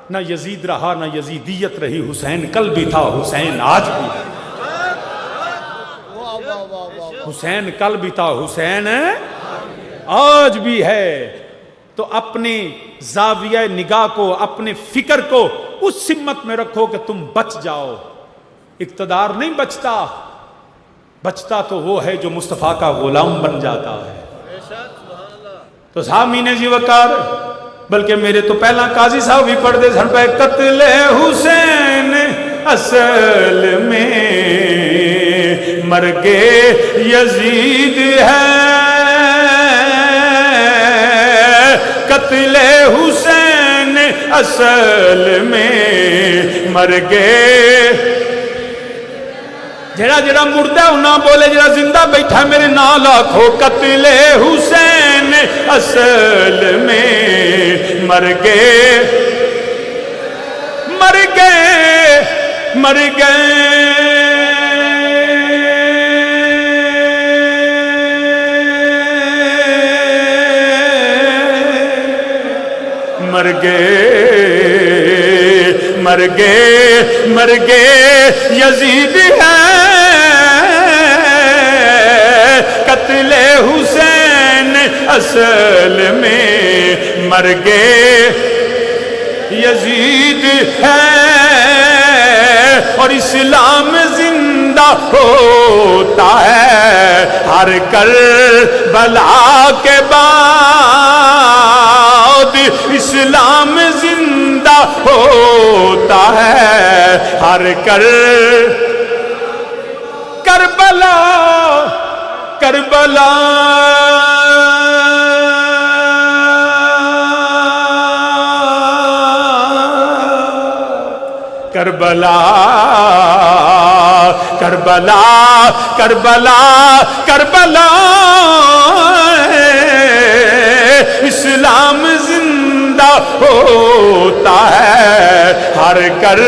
نہ یزید رہا، نہ یزیدیت رہی، حسین کل بھی تھا، حسین آج بھی ہے۔ حسین کل بھی تھا، حسین آج بھی ہے۔ تو اپنے زاویہ نگاہ کو، اپنے فکر کو اس سمت میں رکھو کہ تم بچ جاؤ۔ اقتدار نہیں بچتا، بچتا تو وہ ہے جو مصطفیٰ کا غلام بن جاتا ہے۔ تو سامعین جی وقار، بلکہ میرے تو پہلا قاضی صاحب بھی پڑھ دے سن پہ قتل حسین اصل میں مرگ یزید ہے، قتل حسین اصل میں مرگ، جڑا جڑا مردہ انہاں بولے، جڑا زندہ بیٹھا میرے نال آکھو قتل حسین اصل میں مر گئے، مر گئے، مر گئے، مر گئے، مر گئے، مر گئے، یزید ہے قتل حسین اصل میں مر گئے، یزید ہے اور اسلام زندہ ہوتا ہے ہر کربلا کے بعد، اسلام زندہ ہوتا ہے ہر کربلا، کربلا، کربلا، کربلا، کربلا، کربلا، اسلام زندہ ہوتا ہے ہر کر۔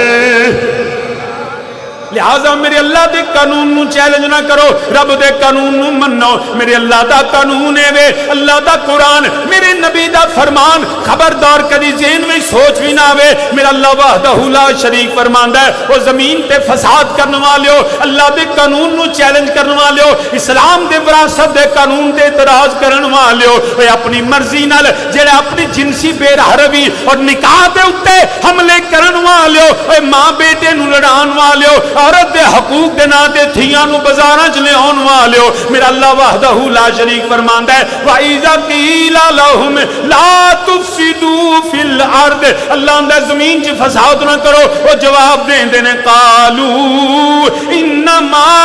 لہذا میرے اللہ دے قانون نو چیلنج نہ کرو، رب دے قانون نو منو۔ میرے اللہ دا قانون ہے وے، اللہ دا قرآن، میرے نبی دا فرمان، خبردار کدی ذہن میں سوچ بھی نہ آوے۔ میرا اللہ وحدہ لا شریک فرماندا ہے او زمین تے فساد کرنے والیو، اللہ دے قانون نو چیلنج کرنے والیو، اسلام دے وراثت دے قانون تے اعتراض کرنے والیو، اے اپنی مرضی نال جڑا اپنی جنسی بے روی اور نکاح دے اوتے حملے کرنے والیو، اے ماں بیٹے نو لڑان والیو، عورت دے حقوق دے نا تے تھیاں نو بازاراں چ لے آن والیو، میرا اللہ وحدہ لا شریک فرماندا ہے وَإِذَا قِيلَ لَهُمْ لَا تُفْسِدُوا فِي الْأَرْضِ، اللہ اندر زمین چ فساد نہ کرو، وہ جواب دیندے نے قَالُوا إِنَّمَا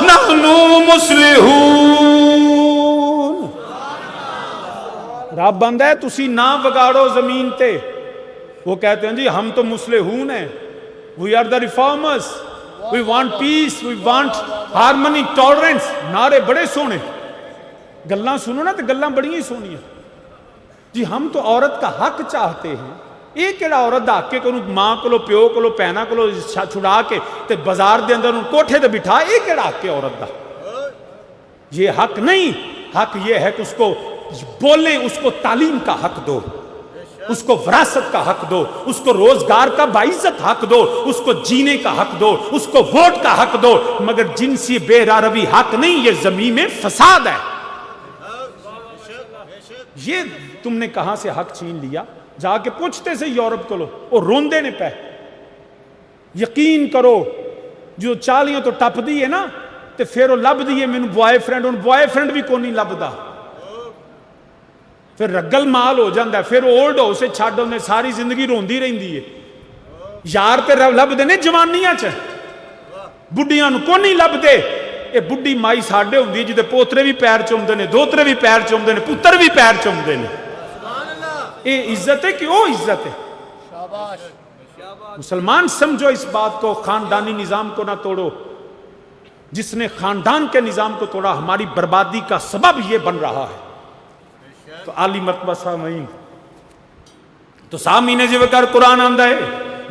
نَحْنُ مُصْلِحُونَ، رب بندہ ہے تسی نہ بگاڑو زمین تے، وہ کہتے ہیں جی ہم تو مصلحون ہیں، we are the reformers, we want peace, we want harmony, tolerance، نعرے بڑے سونے، گلاں سنو نا تو گلاں بڑی ہی سونی ہیں جی ہم تو عورت کا حق چاہتے ہیں۔ ایک کیڑا عورت دا حق کے کنو ماں کلو پیو کلو پینا کلو چھڑا کے تے بازار دے اندر ان کوٹھے دے بٹھا، ایک کیڑا حق کے عورت دا؟ یہ حق نہیں، حق یہ ہے کہ اس کو بولیں، اس کو تعلیم کا حق دو، اس کو وراثت کا حق دو، اس کو روزگار کا باعزت حق دو، اس کو جینے کا حق دو، اس کو ووٹ کا حق دو، مگر جنسی بے روی حق نہیں، یہ زمین میں فساد ہے۔ یہ تم نے کہاں سے حق چھین لیا؟ جا کے پوچھتے سے یورپ کو لو، وہ روندے نے پہ یقین کرو جو چالیاں تو ٹپ دی ہے نا تے پھر وہ لب دیئے میں بوائے فرینڈ، ان بوائے فرینڈ بھی کونی لب دا، پھر رگل مال ہو جاندہ ہے، پھر اولڈ ہو سے چھاڑ دو نے ساری زندگی روندی رہن دیئے، یار تے لب دے نے جوانیاں چاہ بڑھیاں نو کونی لب دے، اے بڑھی مائی ساڑھے ہوں دی جدے پوترے بھی پیر چومدے نے، دوترے بھی پیر چومدے نے، پتر بھی پیر چومدے نے، اے عزت ہے کہ او عزت ہے؟ مسلمان سمجھو اس بات کو، خاندانی نظام کو نہ توڑو۔ جس نے خاندان کے نظام کو توڑا، ہماری بربادی کا سبب یہ بن رہا ہے۔ تو عالی مرتبہ سامعین، تو سامعین جی وکر قرآن آندا ہے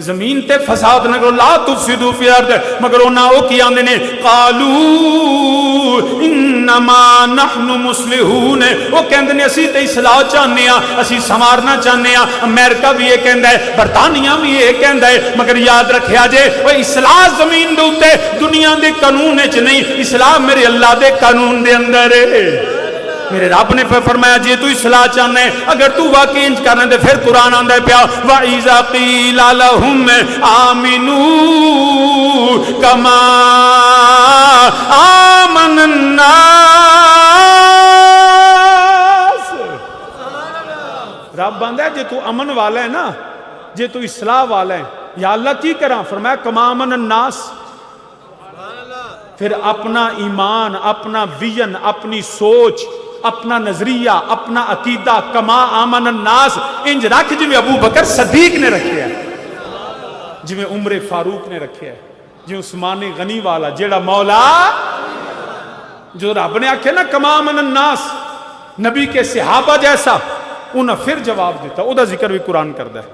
زمین تے فساد نہ کرو، لا تفسدوا فی الارض، مگر انہاں او کی آندے نے قالوا انما نحن مصلحون، وہ کہندے نے اسی تے اصلاح چاہنے ہاں، اسی سنوارنا چاہنے ہاں۔ امریکہ بھی یہ کہندا ہے، برطانیہ بھی یہ کہندا ہے، مگر یاد رکھیا جے وہ اصلاح زمین دے اوتے دنیا دے قانون وچ نہیں، اصلاح میرے اللہ دے قانون دے اندر ہے۔ میرے رب نے فرمایا جی تو اصلاح چاہنا ہے، اگر تو واقعی انج کرنا ہے پھر قرآن آندا ہے پیا وَإِذَا قِيلَ لَهُمْ آمِنُوا كَمَا آمَنَ النَّاسِ۔ رب آندا ہے جی تو امن والا ہے نا، جی تو اصلاح والا ہے، یا اللہ کی کراں؟ فرمایا کما آمن الناس، پھر اپنا ایمان، اپنا ویژن، اپنی سوچ، اپنا نظریہ، اپنا عقیدہ کما آمن الناس انج رکھ جی ابو بکر صدیق نے رکھے ہے، جی عمر فاروق نے رکھے ہے، جی عثمان غنی والا جیڑا مولا جو رب نے آکھے نا کما آمن الناس، نبی کے صحابہ جیسا، انہاں پھر جواب دیتا، او دا ذکر بھی قرآن کردا ہے۔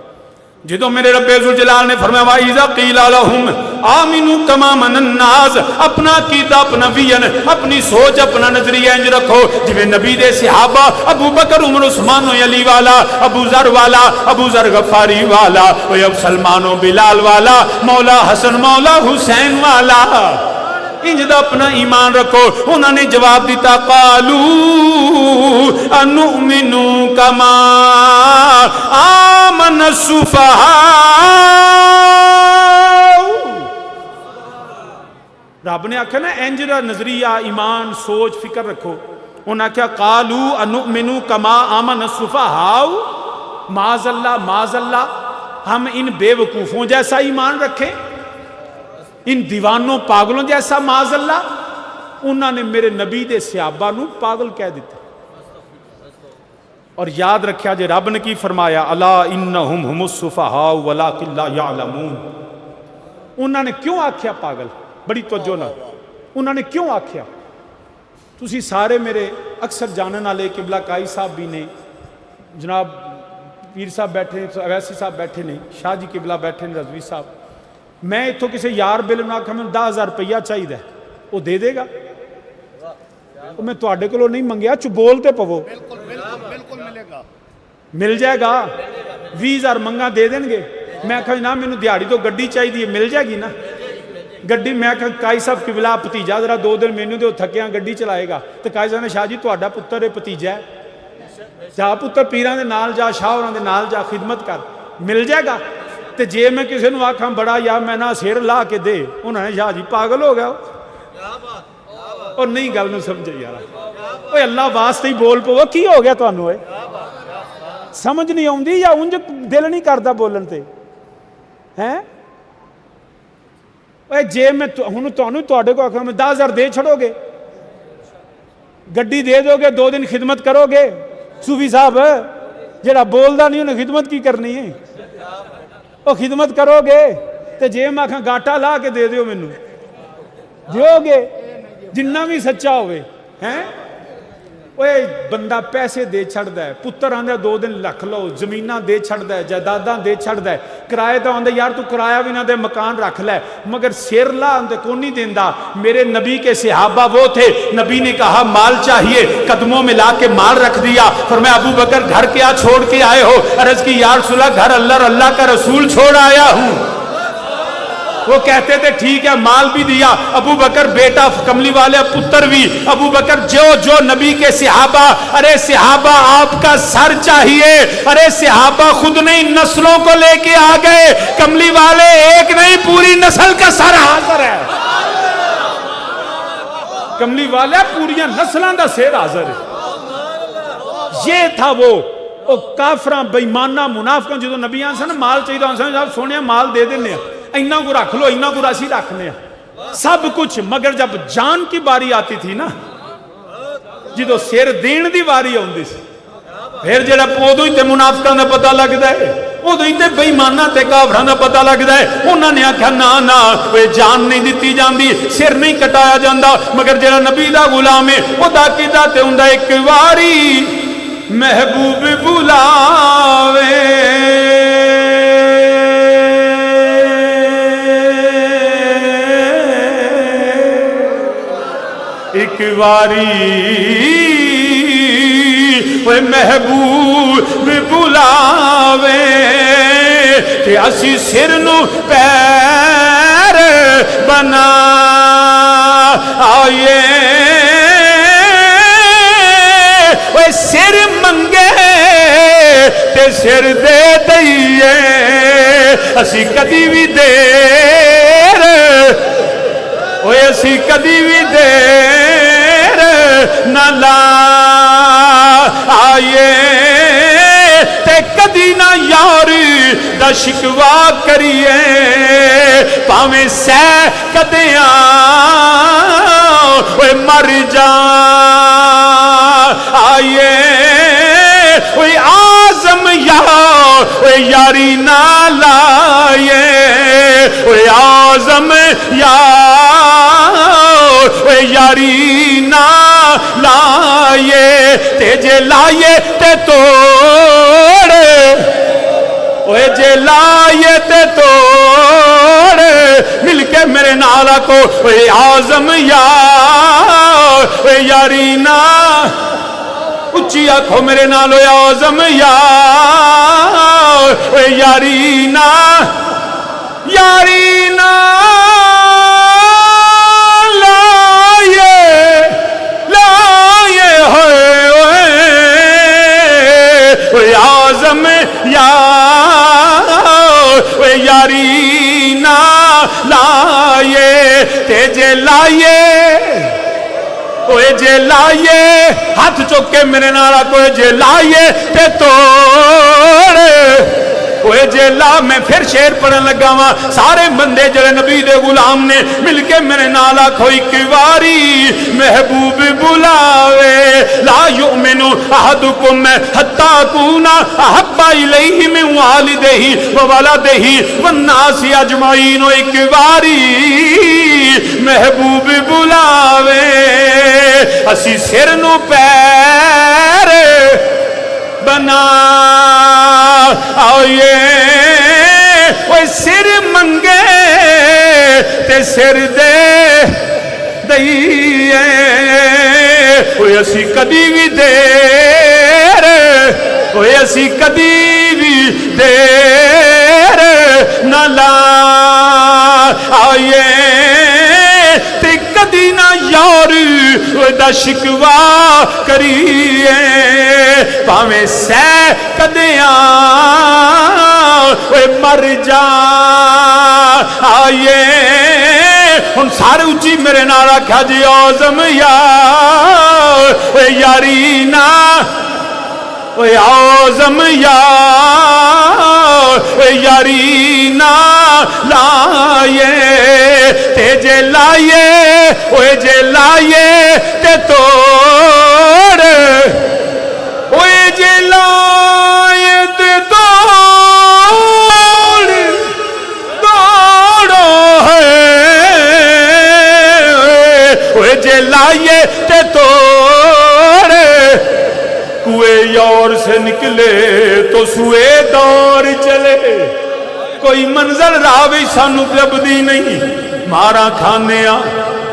جدو میرے رب ذوالجلال نے فرمایا وَإِذَا قِيلَ لَهُمْ آمِنُوا كَمَا آمَنَ النَّاسِ، اپنا عقیدہ، اپنا ویژن، اپنی سوچ، اپنا نظریہ انج رکھو جویں نبی دے صحابہ ابو بکر، عمر، عثمان و علی والا، ابو ذر والا، ابو ذر غفاری والا، سلمان و بلال والا، مولا حسن مولا حسین والا، انج دا اپنا ایمان رکھو۔ انہوں نے جواب دیتا قالوا انؤمنو کما آمن السفہاء، رب نے آکھا نا انج دا نظریہ، ایمان، سوچ، فکر رکھو۔ انہوں نے کہا قالوا انؤمنو کما آمن السفہاء، معاذ اللہ معاذ اللہ، ہم ان بے وقوفوں جیسا ایمان رکھیں، ان دیوانوں پاگلوں جیسا معاذ اللہ؟ انہوں نے میرے نبی دے صحابہ نو پاگل کہہ دیتا۔ اور یاد رکھیا جے رب نے کی فرمایا الا انہم ہم السفہاء ولکن لا یعلمون۔ انہوں نے کیوں آکھیا پاگل؟ بڑی توجہ نہ، انہوں نے کیوں آکھیا؟ تسی سارے میرے اکثر جانن والے قبلہ کائی صاحب بھی نے، جناب پیر صاحب بیٹھے ہیں، اویسی صاحب بیٹھے نے، شاہ جی قبلہ بیٹھے ہیں، رضوی صاحب۔ میں اتھو کسی یار بل نہ کہ میں 10,000 روپیہ چاہیے دے، وہ دے دے گا؟ میں تو آڈے کو لو نہیں منگیا، چو بولتے پوو، بالکل ملے گا، مل جائے گا۔ 20,000 منگا دے دیں گے؟ میں کہا نا میں نے دیاری تو گڈی چاہیے دی، مل جائے گی نا گڈی؟ میں کہا کائی صاحب قبلہ پتیجہ ذرا 2 دن میں نے دے تھکیاں گڈی چلائے گا، تو کائی صاحب نے شاہ جی تو آڈا پتر ہے پتیجہ ہے، جا پتر پیران دے نال جا، شاہ اوران دے نال جا، خدمت کر، مل جائے گا۔ تے جے میں کسی نے آکھاں بڑا یا میں نہ سیر لا کے دے، انہوں نے شاہ جی پاگل ہو گیا، اور نہیں گل نو سمجھے یارا، اوہ اللہ واسطے ہی بول پو، کی ہو گیا تو انہوں ہے؟ سمجھ نہیں ہوں دی یا انج دل نہیں کردہ بولن تے ہیں؟ اوہ جے میں ہونو تو آڈے کو آکھاں میں 10,000 دے چھڑو گے، گڈی دے دو گے، 2 دن خدمت کرو گے؟ صوفی صاحب جیڑا بول دا نہیں انہیں خدمت کی کرنی ہے؟ وہ خدمت کرو گے؟ تے جے میں آکھاں گاٹا لا کے دے دیو میں نو دیو گے؟ جنہ بھی سچا ہوئے ہیں؟ وہ بندہ پیسے دے چھڑ دا ہے، پتر آندھا 2 دن لکھ لو، زمینہ دے چھڑ دا ہے، جائیداداں دے چھڑ دا ہے، کرائے دا آندھا یار تو کرایہ بھی نہ دے، مکان رکھ لے، مگر سیر لا آندھا کون نہیں دیندہ۔ میرے نبی کے صحابہ وہ تھے، نبی نے کہا مال چاہیے، قدموں میں لا کے مال رکھ دیا۔ فرمایا ابو بکر گھر کیا چھوڑ کے آئے ہو؟ عرض کی یا رسول اللہ گھر اللہ کا رسول چھوڑ آیا ہوں۔ وہ کہتے تھے ٹھیک ہے مال بھی دیا، ابو بکر بیٹا کملی والے پتر بھی، ابو بکر جو نبی کے صحابہ، ارے صحابہ آپ کا سر چاہیے، ارے صحابہ خود نہیں نسلوں کو لے کے آ گئے، کملی والے ایک نہیں پوری نسل کا سر حاضر ہے، کملی والے پوریاں نسلان دا سیر حاضر ہے۔ یہ تھا وہ کافران بیمانہ منافقان جدو نبی آنسا نا مال چاہیے تو آنسا صاحب سونے مال دے دینے اینا کو رکھ لو، اینا کو راسی رکھنے سب کچھ، مگر جب جان کی باری آتی تھی نا جدو سیر دین دی باری ہوندی سی، پھر جڑا پودوں ہی تے منافقان دا پتہ لگ دا ہے، ادو ہی تے بےماناں تے کافراں دا پتہ لگدا ہے. انہاں نے آکھیا نا نا اوے جان نہیں دتی جاندی, سر نہیں کٹایا جاندا, مگر جڑا نبی دا غلام ہے اودا عقیدہ تے ہوندا ایک واری محبوب بلاوے. ایک واری وہ محبوب بلاوے کہ اسی سر نو پیر بنا آئیے. وہ سر منگے تے سر دے دئیے, اسی کدی بھی دیر اوے اسی کدی بھی دیر نہ لا آئیے تے کدی نہ یار دا شکوا کریے. پاویں سہ کدیاں اوے مر جا آئیے اوے آزم یا اوے یاری نہ لائے اوے آزم یا اوے یاری نہ لائے تے جے لائے تے توڑ اوے جے لائے تے توڑ مل کے میرے نالا کو اوے آزم یا اوے یاری نہ اچھی آنکھوں میرے نالو آزم یا اوے یاری نہ آزم یا یاری نہ لائے تے جے لائے اوے جے لائے ہاتھ چوک کے میرے نارا کو جے لائے تے توڑ اوے جے لا. میں پھر شعر پڑھن لگا وا. سارے بندے جڑے نبی دے غلام نے مل کے میرے نال آکھو ایک واری محبوب بلاوے. لا یؤمن احدکم حتی اکون احب الیہ من والدہ وولدہ والناس اجمعین. ایک واری محبوب بلاوے اسی سر نو پیر بنا آئیے. وہ سر منگے تے سر دے دئیے. وہ اسی کدی بھی دیر وہ اسی کدی بھی دیر نہ لا آئیے تے کدی نہ یار دا شکوا کریے. پاویں سہ کدیاں مر جا آئیے. ہن سارے اچھی میرے نال آکھیا جی آزم یا یاری نہ آزم یا یاری نہ لائے تے جے لائے اوے جے لائے تے توڑ اوے جے لائے تے توڑ توڑو ہے اوے جے لائے تے توڑ. کوئے یور سے نکلے تو سوئے دور چلے. کوئی منظر راوی سانو لبدی نہیں. مارا کھانے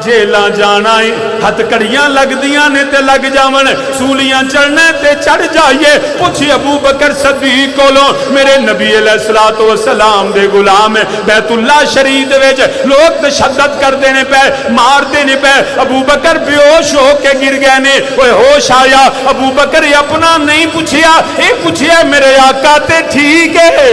جیلاں جانا ہے ہتھ کڑیاں لگ دیاں نے تے لگ جاون سولیاں چڑھنے تے چڑھ جائیے. پوچھی ابو بکر صدیق کولوں میرے نبی علیہ الصلوۃ والسلام دے غلام بیت اللہ شریف وچ لوگ تشدد کردے نے پے مار دے نے پے. ابو بکر بے ہوش ہو کے گر گئے نے. اوے ہوش آیا ابو بکر اپنا نہیں پوچھیا اے پوچھیا میرے آقا تے ٹھیک ہے.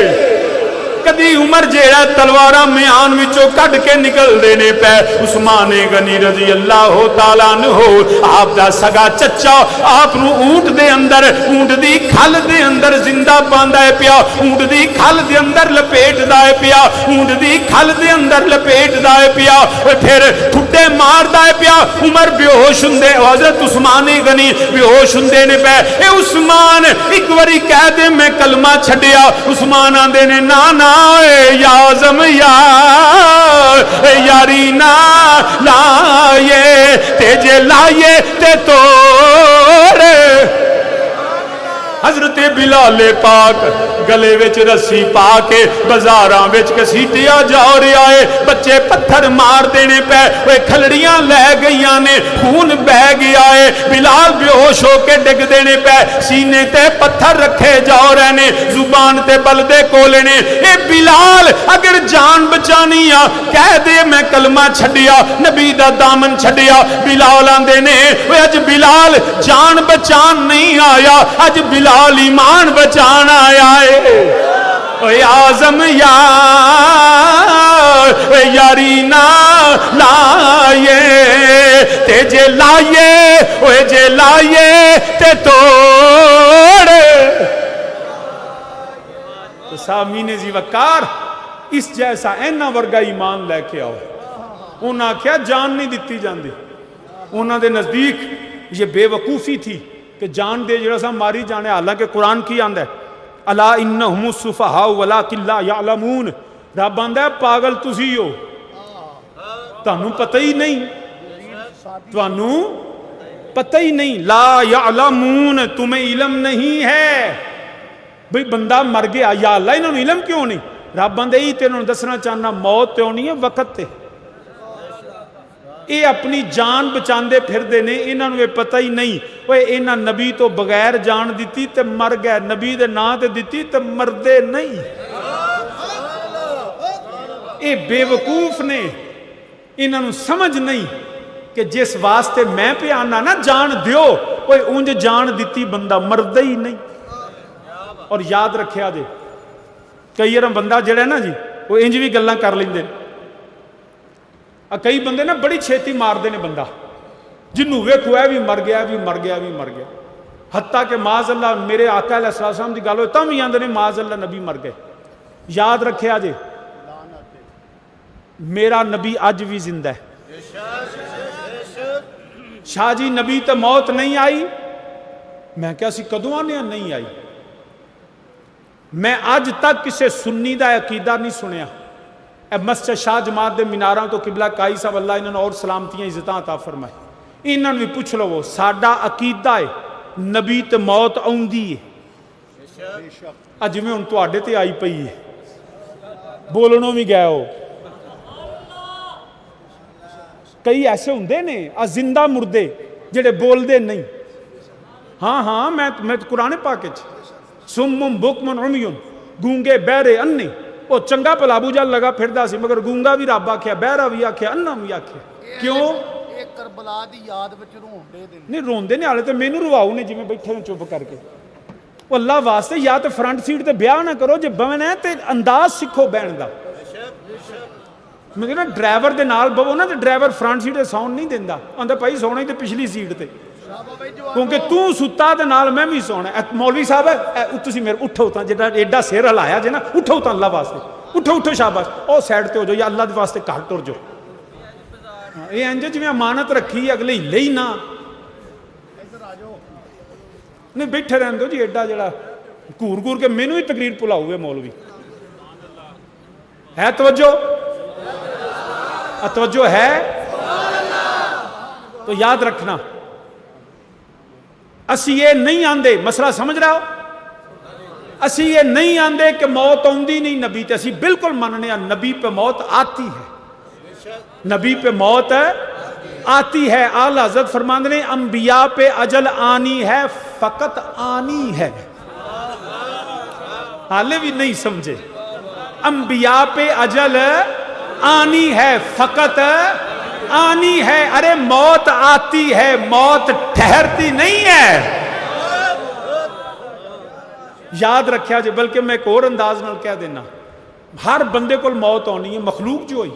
کدی عمر جیڑا تلواراں میان وچوں کڈ کے نکلدے نے پے عثمان غنی رضی اللہ تعالیٰ عنہ آپ دا سگا چچا آپ نو اونٹ دے اندر اونٹ دی کھل دے اندر زندہ پاندا ہے پیا اونٹ دی کھل دے اندر لپیٹدا ہے پیا اونٹ دی کھل دے اندر لپیٹدا ہے پیا پھر ٹھڈے ماردا ہے پیا عمر بے ہوش ہوندے حضرت عثمان غنی بے ہوش ہوندے نے پے اے عثمان ایک واری کہہ دے میں کلمہ چھڈیا عثمان آندے نے نا نا اے اعظم یار اے یاری نا لائے تے جے لائے تے توڑے حضرت بلال پاک گلے وچ رسی پا کے بازاراں وچ کسیٹیا جا رہا ہے بچے پتھر مار دینے پے وہ کھلڑیاں لے گئیاں نے خون بہ گیا ہے بلال بے ہوش ہو کے ڈگ دینے پے سینے تے پتھر رکھے جا رہے نے زبان تے بلدے کولے نے اے بلال اگر جان بچانی آ کہہ دے میں کلمہ چھڈیا نبی دا دامن چھڈیا بلال آندے نے اج بلال جان بچان نہیں آیا اج بلال ایمان بچان آیا ہے اے اعظم یار اے یاری نا لائے تے جے لائے اے جے لائے تے توڑے تو سامین زی وقار اس جیسا اینا ورگا ایمان لے کے آؤ انہاں کیا جان نہیں دیتی جاندی انہاں دے نزدیک یہ بے وقوفی تھی کہ جان دے جڑا سا ماری جانے حالانکہ قرآن کی آندہ ہے الا انہم السفہاء ولکن لا یعلمون رب آندہ ہے پاگل تسی ہو تانوں پتہ ہی نہیں تانوں پتہ ہی نہیں لا یعلمون تمہیں علم نہیں ہے بھئی بندہ مر گیا یا اللہ انہوں نے علم کیوں نہیں رب آندہ ہی تے انہوں نے دسنا چاہنا موت تے ہونی ہے وقت تے اے اپنی جان بچاندے پھر دے نے انہوں نے پتہ ہی نہیں اوے انہاں نبی تو بغیر جان دیتی تے مر گئے نبی دے نا تے دیتی تے مردے نہیں اے بے وقوف نے انہوں نے سمجھ نہیں کہ جس واسطے میں پہ آنا نا جان دیو اوے اونج جان دیتی بندہ مردے ہی نہیں اور یاد رکھیا جے کئی ارم بندہ جڑا ہے نا جی وہ انج بھی گلاں کر لیندے کئی بندے نا بڑی چھیتی مار دے نے بندہ جنہوں ویکھو ہے بھی مر گیا بھی مر گیا بھی مر گیا حتیٰ کہ معاذ اللہ میرے آقا علیہ السلام دی گل ہوئے تم ہی آندے نے معاذ اللہ نبی مر گئے یاد رکھے آجے میرا نبی آج بھی زندہ ہے شاہ جی نبی تو موت نہیں آئی میں کیا سی کدوں آنے نہیں آئی میں آج تک کسے سنی دا عقیدہ نہیں سنیا اے مسجد شاہ جماعت دے مناراں تو قبلہ کائی صاحب اللہ انہوں نے اور سلامتیاں عزتاں عطا فرمائے انہوں نے پوچھ لو وہ ساڈا عقیدہ ہے نبی تے موت آوندی ہے اج میں ان تو آڈے تے آئی پئی ہے بولنوں بھی گئے ہو کئی ایسے ہوندے نے زندہ مردے جڑے بول دے نہیں ہاں ہاں میں قرآن پاک سمم بکمن عمیون گونگے بہرے اننے وہ چنگا پلا ابو جہل لگا پھردا سی مگر گونگا بھی رب آکھیا بہرا بھی آکھیا اننا بھی آکھیا کیوں ایک کربلا دی یاد وچ روندے دے نہیں روندے نے حالے تے مینوں رواؤ نے جویں بیٹھے ہوں چپ کر کے وہ اللہ واسطے یا تے فرنٹ سیٹ تے بیاہ نہ کرو جے بہن ہے تے انداز سکھو بہن دا میں کہنا ڈرائیور دے نال بہو نا تے ڈرائیور فرنٹ سیٹ تے ساؤنڈ نہیں دیندا آندا بھائی سونا ہی تے پچھلی سیٹ تے کیونکہ تو ستا دے نال میں بھی سونا مولوی صاحب ہے تسی میرے اٹھو تا جڑا ایڈا سر ہلایا جے نا اٹھو تا اللہ واسطے اٹھو اٹھو شاباش او سائڈ تے ہو جو یا اللہ دے واسطے گھر ٹر جو یہ انج جویں امانت رکھی اگلے ہلے ہی نہ نہیں بیٹھے رہن دو جی ایڈا جڑا گور گور کے مینوں ہی تقریر بھلاؤ گے مولوی ہے توجہ توجہ ہے تو یاد رکھنا اسی یہ نہیں آندے مسئلہ سمجھ رہا ہو اسی یہ نہیں آندے کہ موت آندی نہیں نبی تے اسی بالکل مننے نبی پہ موت آتی ہے نبی پہ موت آتی ہے اعلیٰ حضرت فرماندے نے انبیاء پہ اجل آنی ہے فقط آنی ہے حالے بھی نہیں سمجھے انبیاء پہ اجل آنی ہے فقط آنی ہے ارے موت آتی ہے موت ٹھہرتی نہیں ہے یاد رکھیا جی بلکہ میں ایک اور انداز نال کہہ دینا ہر بندے کو موت آنی ہے، مخلوق جو ہوئی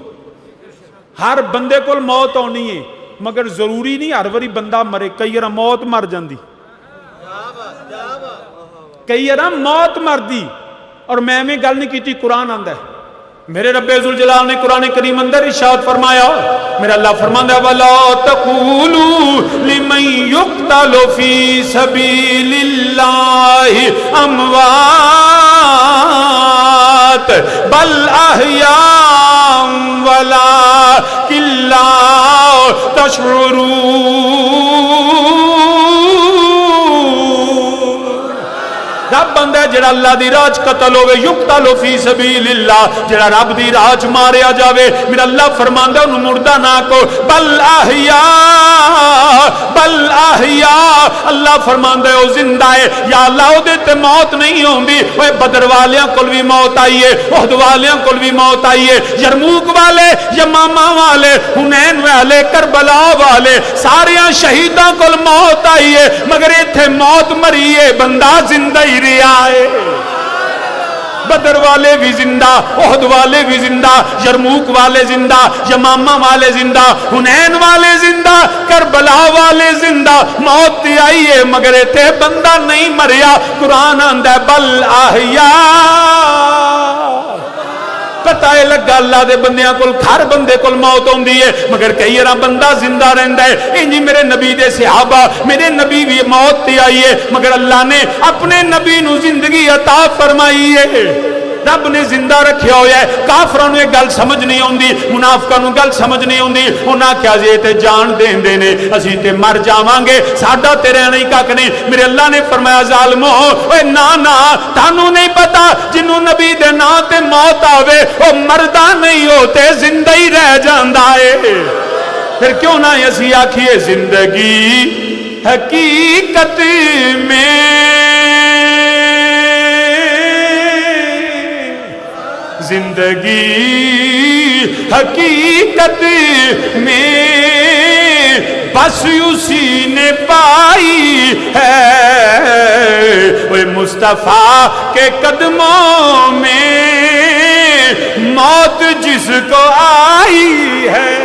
ہر بندے کو موت آنی ہے، مگر ضروری نہیں ہر واری بندہ مرے، کئی بار موت مر جاندی، کئی بار موت مردی۔ اور میں گل نہیں کیتی، قرآن آندا ہے، میرے رب ذوالجلال نے قرآن کریم اندر ارشاد فرمایا، میرا اللہ فرماندا ہے وَلَا تَقُولُوا لِمَن يُقْتَلُ فِي سَبِيلِ اللَّهِ أَمْوَاتٌ بَلْ أَحْيَاءٌ وَلَٰكِن لَّا تَشْعُرُونَ۔ رب بندہ ہے جڑا اللہ دی راہ قتل ہوئے، یقتل فی سبیل اللہ، جڑا رب دی راہ ماریا جاوے، میرا اللہ فرماندا انہوں مردہ نہ کو، بل احیاء، بل احیاء، اللہ فرماندا ہے او زندہ ہے، یا اللہ او دے تے موت نہیں ہوندی۔ اوے بدر والیاں کول بھی موت آئی ہے، احد والیاں کول بھی موت آئی ہے، یرموک والے، یمامہ والے، حنین والے، کربلا والے، سارے شہیداں کول موت آئی ہے، مگر ایتھے موت مری ہے، بندہ زندہ ہی رہا ہے۔ بدر والے بھی زندہ، احد والے بھی زندہ، یرموک والے زندہ، یمامہ والے زندہ، حنین والے زندہ، کربلا والے زندہ، موت آئی ہے مگر ایتھے بندہ نہیں مریا۔ قرآن آندا ہے بل احیاء، پتہ ہے لگا اللہ دے بندیاں کول ہر بندے کول موت ہوندی ہے، مگر کئی بار بندہ زندہ رہندا ہے۔ انجی میرے نبی دے صحابہ، میرے نبی بھی موت تے آئی ہے، مگر اللہ نے اپنے نبی نو زندگی عطا فرمائی ہے، رب نے زندہ رکھیا ہویا ہے۔ کافراں نوں یہ گل سمجھ نہیں اوندی، منافقاں نوں گل سمجھ نہیں اوندی، انہاں کہیا جے تے جان دیندے نے، اسی تے مر جاواں گے، ساڈا تے رہنا ہی کک نہیں۔ میرے اللہ نے فرمایا ظالمو، اوے نا نا، تانوں نہیں پتا جنوں نبی دے نام تے موت آوے او مردہ نہیں ہوتے، زندہ ہی رہ جاندا ہے۔ پھر کیوں نہ اسی آکھیے زندگی حقیقت میں، زندگی حقیقت میں بس اسی نے پائی ہے، وہ مصطفیٰ کے قدموں میں موت جس کو آئی ہے۔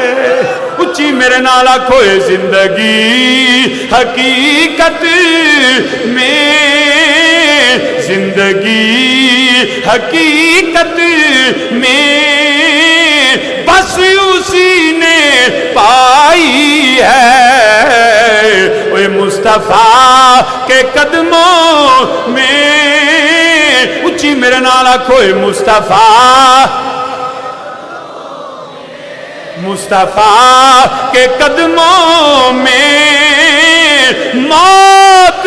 اچھی میرے نال آکھو زندگی حقیقت میں، زندگی حقیقت میں بس اسی نے پائی ہے، وہ مصطفیٰ کے قدموں میں۔ اچھی میرے نال آکھو مصطفیٰ، مصطفیٰ کے قدموں میں موت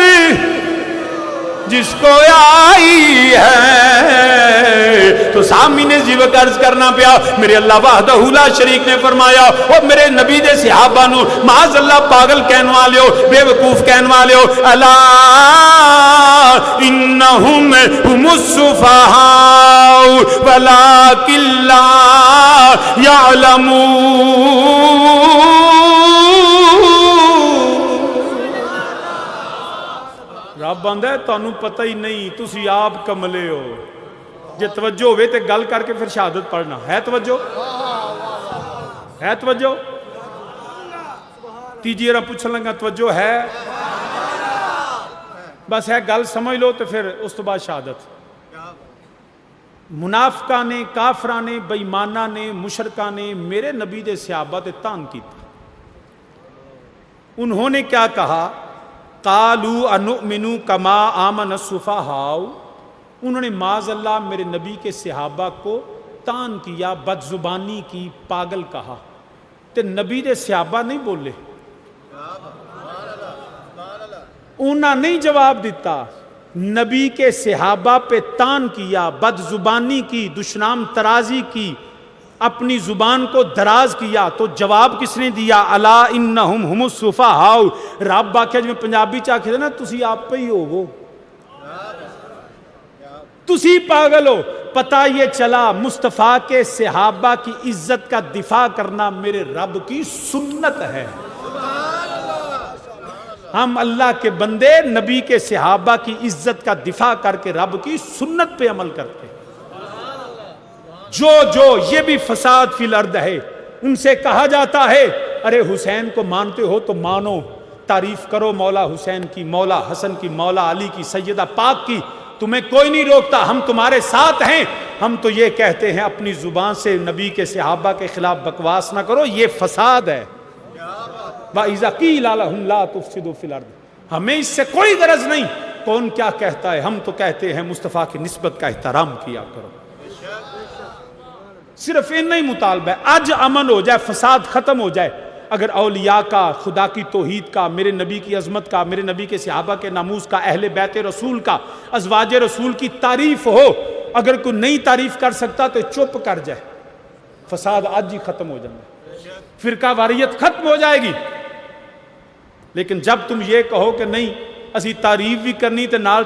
جس کو آئی ہے۔ تو سامنے نے جیوک عرض کرنا پیا، میرے اللہ وحدہ لا شریک نے فرمایا او میرے نبی دے صحابہ نو معاذ اللہ پاگل کہنے والے ہو، بے وقوف کہنے والے ہو، الا انہم ہم السفہاء ولکن لا یعلمون۔ رب آندا ہے تانوں پتہ ہی نہیں، تسی آپ کملے ہو۔ جے توجہ ہوئے تے گل کر کے پھر شہادت پڑھنا ہے۔ توجہ ہے؟ توجہ تیجی رہا پوچھن لگا توجہ ہے؟ بس ہے گل سمجھ لو تو پھر اس تو بعد شہادت۔ منافقاں نے، کافراں نے، بے ایماناں نے، مشرکاں نے میرے نبی دے صحابہ تے تان کیتا۔ انہوں نے کیا کہا؟ قالوا انؤمن کما آمن السفہاء، انہوں نے معاذ اللہ میرے نبی کے صحابہ کو تان کیا، بد زبانی کی، پاگل کہا۔ تے نبی دے صحابہ نہیں بولے، انہوں نہیں جواب دیتا، نبی کے صحابہ پہ تان کیا، بد زبانی کی، دشنام ترازی کی، اپنی زبان کو دراز کیا۔ تو جواب کس نے دیا؟ الا انہم ہم السفہاء۔ رب آکھیا جو پنجابی چاکھے نا تسی آپ پہ ہی ہو، وہ تسی پاگل ہو۔ پتہ یہ چلا مصطفیٰ کے صحابہ کی عزت کا دفاع کرنا میرے رب کی سنت ہے۔ ہم اللہ کے بندے نبی کے صحابہ کی عزت کا دفاع کر کے رب کی سنت پہ عمل کرتے ہیں۔ جو یہ بھی فساد فی الارض ہے، ان سے کہا جاتا ہے ارے حسین کو مانتے ہو تو مانو، تعریف کرو مولا حسین کی، مولا حسن کی، مولا علی کی، سیدہ پاک کی، تمہیں کوئی نہیں روکتا، ہم تمہارے ساتھ ہیں۔ ہم تو یہ کہتے ہیں اپنی زبان سے نبی کے صحابہ کے خلاف بکواس نہ کرو، یہ فساد ہے۔ وَإِذَا قِيلَ لَهُمْ لَا تُفْسِدُوا فِي الْأَرْضِ، ہمیں اس سے کوئی غرض نہیں کون کیا کہتا ہے، ہم تو کہتے ہیں مصطفیٰ کی نسبت کا احترام کیا کرو۔ صرف اتنا ہی مطالبہ ہے، آج امن ہو جائے، فساد ختم ہو جائے۔ اگر اولیاء کا، خدا کی توحید کا، میرے نبی کی عظمت کا، میرے نبی کے صحابہ کے ناموس کا، اہل بیت رسول کا، ازواج رسول کی تعریف ہو، اگر کوئی نئی تعریف کر سکتا تو چپ کر جائے، فساد آج ہی ختم ہو جائے، فرقہ واریت ختم ہو جائے گی۔ لیکن جب تم یہ کہو کہ نہیں اسی تعریف بھی کرنی تے نال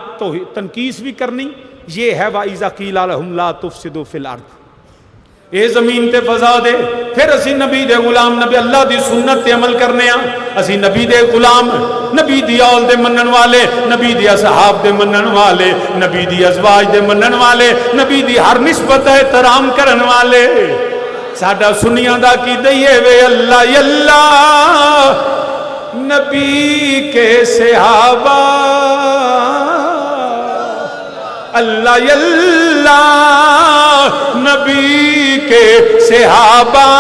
تنقیس بھی کرنی، یہ ہے وَإِذَا قِيلَ لَهُمْ لَا تُفْسِدُوا فِي الْأَرْضِ، اے زمین تے فساد ہے۔ پھر اسی نبی دے غلام، نبی اللہ دی سنت تے عمل کرنے ہاں، اسی نبی دے غلام، نبی دی اول دے منن والے، نبی دی اصحاب دے منن والے، نبی دی ازواج دے منن والے، نبی دی ہر نسبت احترام کرن والے۔ ساڈا سنیاں دا عقیدہ یہ وے اللہ اللہ نبی کے صحابہ، اللہ اللہ نبی کے صحابہ،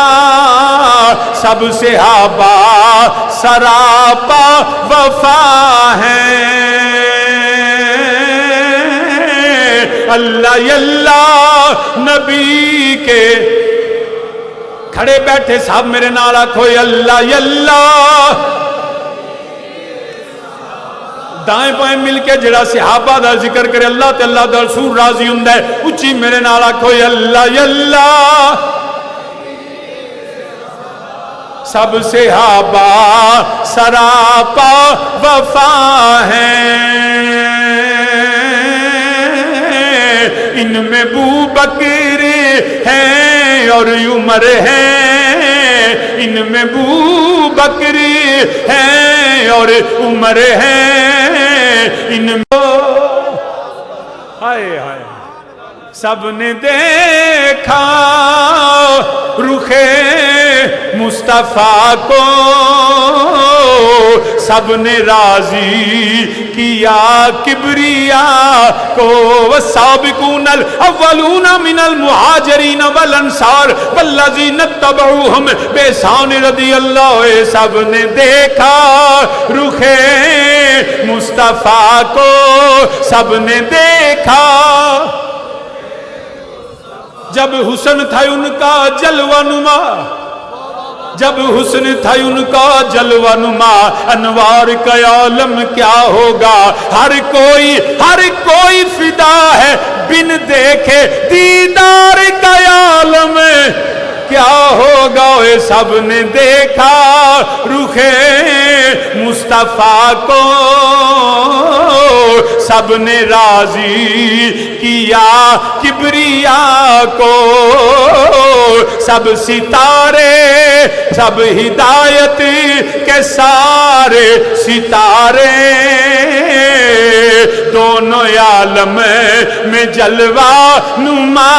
سب صحابہ سراپا وفا ہیں، اللہ اللہ نبی کے۔ کھڑے بیٹھے صاحب میرے نال آکھو اللہ اللہ، دائیں بائیں مل کے جڑا صحابہ دا ذکر کرے اللہ تے اللہ دا رسول راضی ہوندا ہے، اچھی میرے نال آکھو اللہ اللہ، سب صحابہ سراپا وفا ہیں، ان میں ابو بکر ہیں اور عمر ہیں، ان میں ابو بکر ہیں اور عمر ہیں، ان میں ہائے ہائے سب نے دیکھا رخ مصطفیٰ کو، سب نے راضی کیا کبریا کو، والسابقون الاولون من المہاجرین والانصار والذین اتبعوہم بإحسان رضی اللہ، سب نے دیکھا رخ مصطفیٰ کو، سب نے دیکھا جب حسن تھا ان کا جلوہ نما، جب حسن تھا ان کا جلوہ نما، انوار کا عالم کیا ہوگا، ہر کوئی فدا ہے بن دیکھے دیدار کا عالم کیا ہوگا، سب نے دیکھا رخ مصطفیٰ کو، سب نے راضی کیا کبریا کو، سب ستارے سب ہدایت کے سارے ستارے، دونوں عالم میں جلوہ نما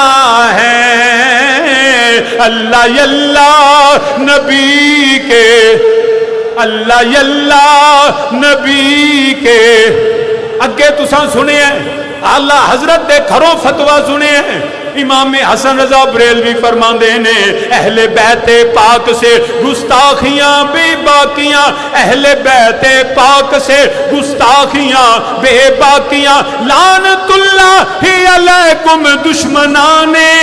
ہیں، اللہ اللہ نبی کے، اللہ اللہ نبی کے۔ اگے تساں سنے ہیں اللہ حضرت دے گھروں فتویٰ سنے ہیں، امام حسن رضا بریلوی فرماندے نے اہل بیت پاک سے گستاخیاں بے باقیاں، اہل بیت پاک سے گستاخیاں بے باقیاں، لعنت اللہ علیکم دشمنانے،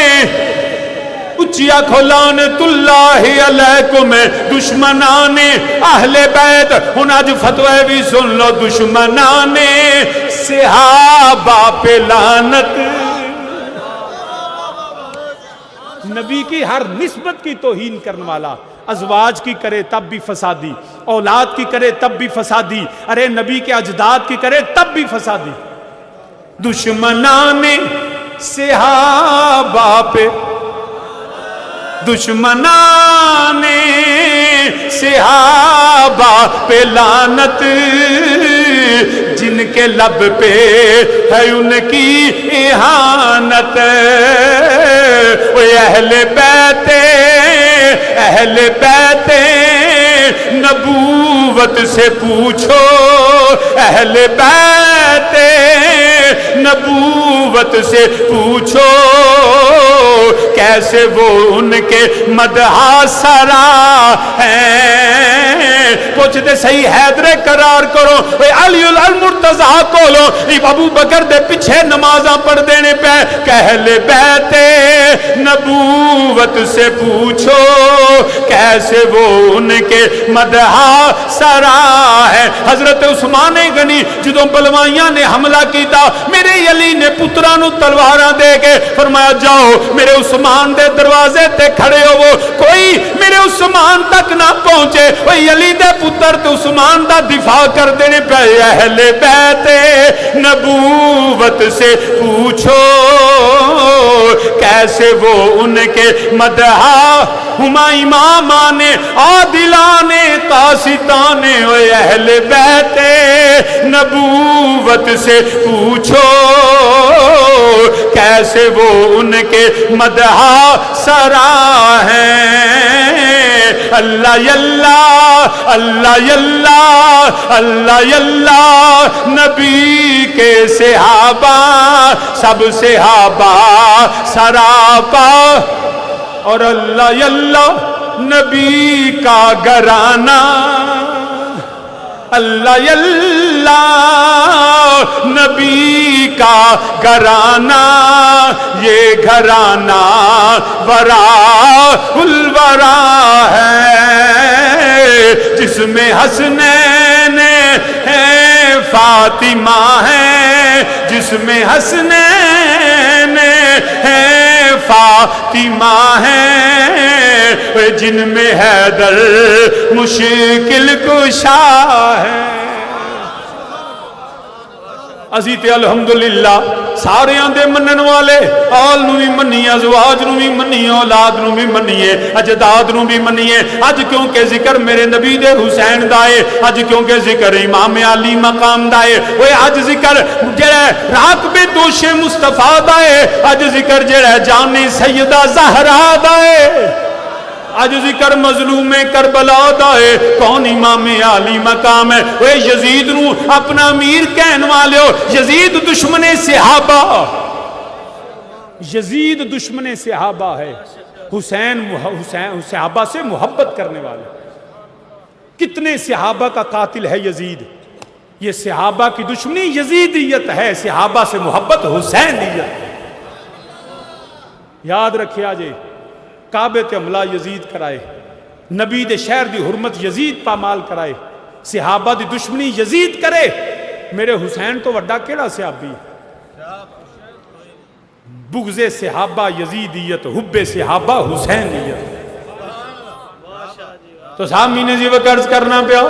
اچھی آنکھو لعنت اللہ علیکم دشمنان اہل بیت۔ ہن اج فتوی بھی سن لو، دشمنان صحابہ پہ لعنت۔ نبی کی ہر نسبت کی توہین کرنے والا، ازواج کی کرے تب بھی فسادی، اولاد کی کرے تب بھی فسادی، ارے نبی کے اجداد کی کرے تب بھی فسادی۔ دشمنان صحابہ پہ، دشمنان صحابہ پہ لعنت، جن جن کے لب پہ ہے ان کی اہانت، وہ اہل بیت نبوت سے پوچھو، اہل بیت نبوت سے پوچھو، کیسے وہ ان کے مدح سرا ہیں۔ پوچھتے صحیح حیدر قرار کرو، اے علی المرتضی کولو ابو بکر دے پیچھے نمازاں پڑھ دینے پہ کہ اہل بیت نبوت سے پوچھو، کیسے وہ ان کے مدح سرا ہے۔ حضرت عثمان غنی جدوں بلوائیاں نے حملہ کیتا، میرے علی نے پتراں نو تلواراں دے کے فرمایا جاؤ میرے عثمان دے دروازے تے کھڑے ہو، کوئی میرے عثمان تک نہ پہنچے۔ وہ علی دے پتر تے عثمان دا دفاع کر دینے پہ اہل بیت نبوت سے پوچھو، کیسے وہ ان کے مدح ہما امامان عادلان قاسطان، اہل بیت نبوت سے پوچھو، کیسے وہ ان کے مدح سرا ہیں۔ اللہ اللہ اللہ اللہ اللہ اللہ، نبی کے صحابہ سب صحابہ سراپا، اور اللہ اللہ نبی کا گھرانہ، اللہ اللہ نبی کا گھرانہ، یہ گھرانہ وراء الورا ہے، جس میں حسنین ہے فاطمہ ہے، جس میں حسنین ہے فاطمہ ہے، جن میں حیدر مشکل کشا ہے۔ اسی تے الحمدللہ سارے دے منن والے، آل نو بھی منیے، ازواج نو بھی منیے، اولاد نو بھی منیے، اجداد نو بھی منیے۔ اج کیونکہ ذکر میرے نبی دے حسین دا ہے، اج کیونکہ ذکر امام علی مقام دا ہے، وہ اج ذکر جڑا راکب دوش مصطفیٰ دا ہے، اج ذکر جڑا جان سیدہ زہرا دا ہے، اج ذکر مظلوم کربلا دا ہے۔ کون امام علی مقام ہے؟ وہ یزید نو اپنا امیر کہن والے ہو، یزید دشمن صحابہ، یزید دشمن صحابہ ہے، حسین صحابہ سے محبت کرنے والے۔ کتنے صحابہ کا قاتل ہے یزید؟ یہ صحابہ کی دشمنی یزیدیت ہے، صحابہ سے محبت حسینیت۔ یاد رکھیا جے، کعبے تے حملہ یزید کرائے، نبی دے شہر دی حرمت یزید پامال کرائے، صحابہ دی دشمنی یزید کرے، میرے حسین تو وڈا کیڑا صحابی؟ بغض صحابہ یزیدیت، حب صحابہ حسینیت۔ تو سامنے جی وقرض کرنا پیا،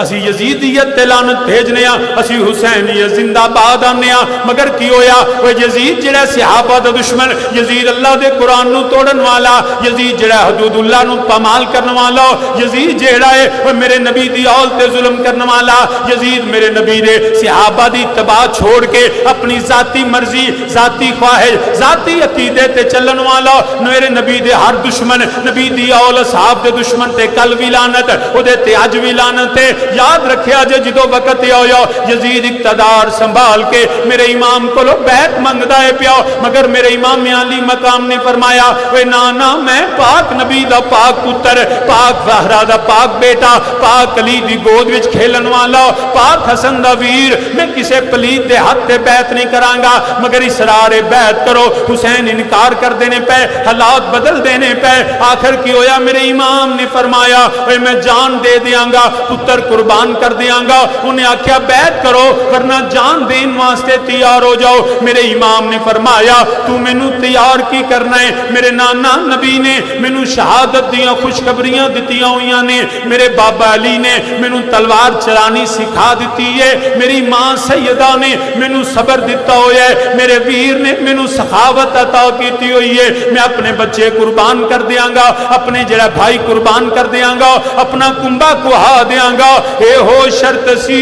اسی یزیدیت تے لعنت بھیجنے ہاں، اسی حسینیت زندہ باد آنے ہاں، مگر کی ہویا؟ وہ یزید جڑا صحابہ دا دشمن، یزید اللہ دے قرآن نو توڑن والا، یزید جڑا حدود اللہ نو پامال کرنے والا، یزید جڑا ہے وہ میرے نبی دی اول تے ظلم کرنے والا، یزید میرے نبی دے صحابہ دی اتباع چھوڑ کے اپنی ذاتی مرضی، ذاتی خواہش، ذاتی عقیدے تے چلن والا، میرے نبی دے ہر دشمن، نبی دی اول اصحاب دے دشمن تے کل بھی لعنت، او دے تے اج بھی لعنت ہے۔ یاد رکھیا جے جدو وقت آیا یزید اقتدار سنبھال کے میرے امام کو لو بیعت منگدا ہے پیا، مگر میرے امام علی مقام نے فرمایا اے نانا میں پاک نبی دا پاک پتر، پاک زہرا دا پاک بیٹا، پاک علی دی گود وچ کھیلن والا، پاک حسن دا ویر، میں کسے پلید دے ہاتھ تے بیعت نہیں کراں گا، مگر اسرار بیعت کرو۔ حسین انکار کر دینے پہ، حالات بدل دینے پہ، آخر کی ہویا میرے امام نے فرمایا اے میں جان دے دیاں گا، پتر قربان کر دیاں گا۔ انہیں آکھیا بیعت کرو ورنہ جان دین واسطے تیار ہو جاؤ۔ میرے امام نے فرمایا تو مینوں تیار کی کرنا ہے؟ میرے نانا نبی نے مینوں شہادت دیاں خوشخبریاں دتیاں ہویاں نے، میرے بابا علی نے مینوں تلوار چلانی سکھا دیتی ہے، میری ماں سیدہ نے مینوں صبر دیتا ہویا ہے، میرے ویر نے مینوں سخاوت عطا کیتی ہوئی ہے۔ میں اپنے بچے قربان کر دیاں گا، اپنے جڑا بھائی قربان کر دیاں گا، اپنا کنبا کوہا دیاں گا۔ اے ہو شرط سی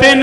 3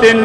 3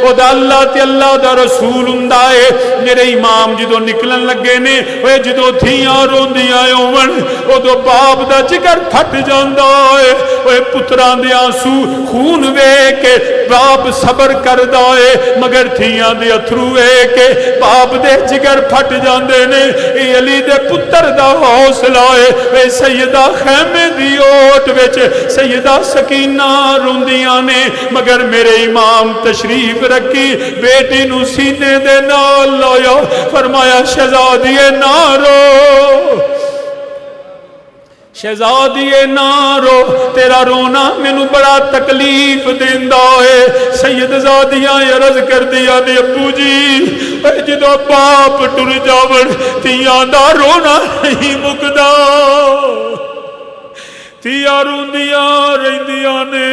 او دا اللہ تے اللہ دا رسول ہوندا ہے میرے امام جدو نکلن لگے نے اوے جدو تھیاں روندیاں ہون اودو باپ دا جگر پھٹ جاندا ہے اوے پتراں دے آنسو خون ویکھ کے باپ صبر کردا ہے مگر تھیاں دے اتھرو ویکھ کے باپ دے جگر پھٹ جاندے نے اے علی دے پتر دا حوصلہ ہے اے سیدہ خیمے دی اوٹ وچ سیدہ سکینہ روندیاں نے مگر میرے امام تشریف رکھی بیٹی نو سینے دے نال لایا فرمایا شہزادیے نہ رو شہزادیے نہ رو تیرا رونا مینوں بڑا تکلیف دیندا ہے سید زادیاں عرض کر دیا نے ابو جی جدو باپ ٹر جاون تیاں دا رونا نہیں مکدا تیاں روندیاں رہندیاں نے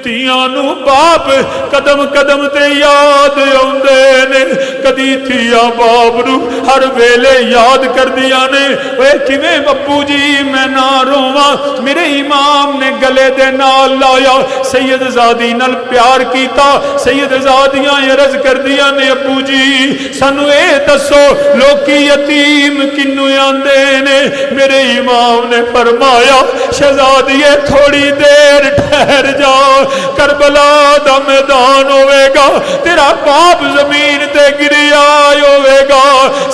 تیاں نو باپ قدم قدم تے یاد آوندے نے کدی تھیاں باپ نو ہر ویلے یاد کردیاں نے اوے کیویں ابو جی میں نہ روواں میرے امام نے گلے دے نال لایا سید زادی نال پیار کیتا سید زادیاں عرض کردیاں نے ابو جی سانو اے دسو لوکی یتیم کینو آندے نے میرے امام نے فرمایا شہزادیے تھوڑی دیر ٹھہر جاؤ کربلا دا میدان ہوئے گا تیرا باپ زمین تے گری آئے ہوئے گا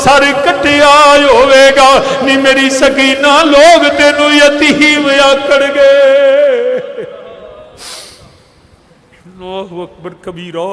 سر کٹی آئے ہوئے گا نی میری سکینہ لوگ تینو یتیم آکڑ گئے اللہ اکبر کبیرہ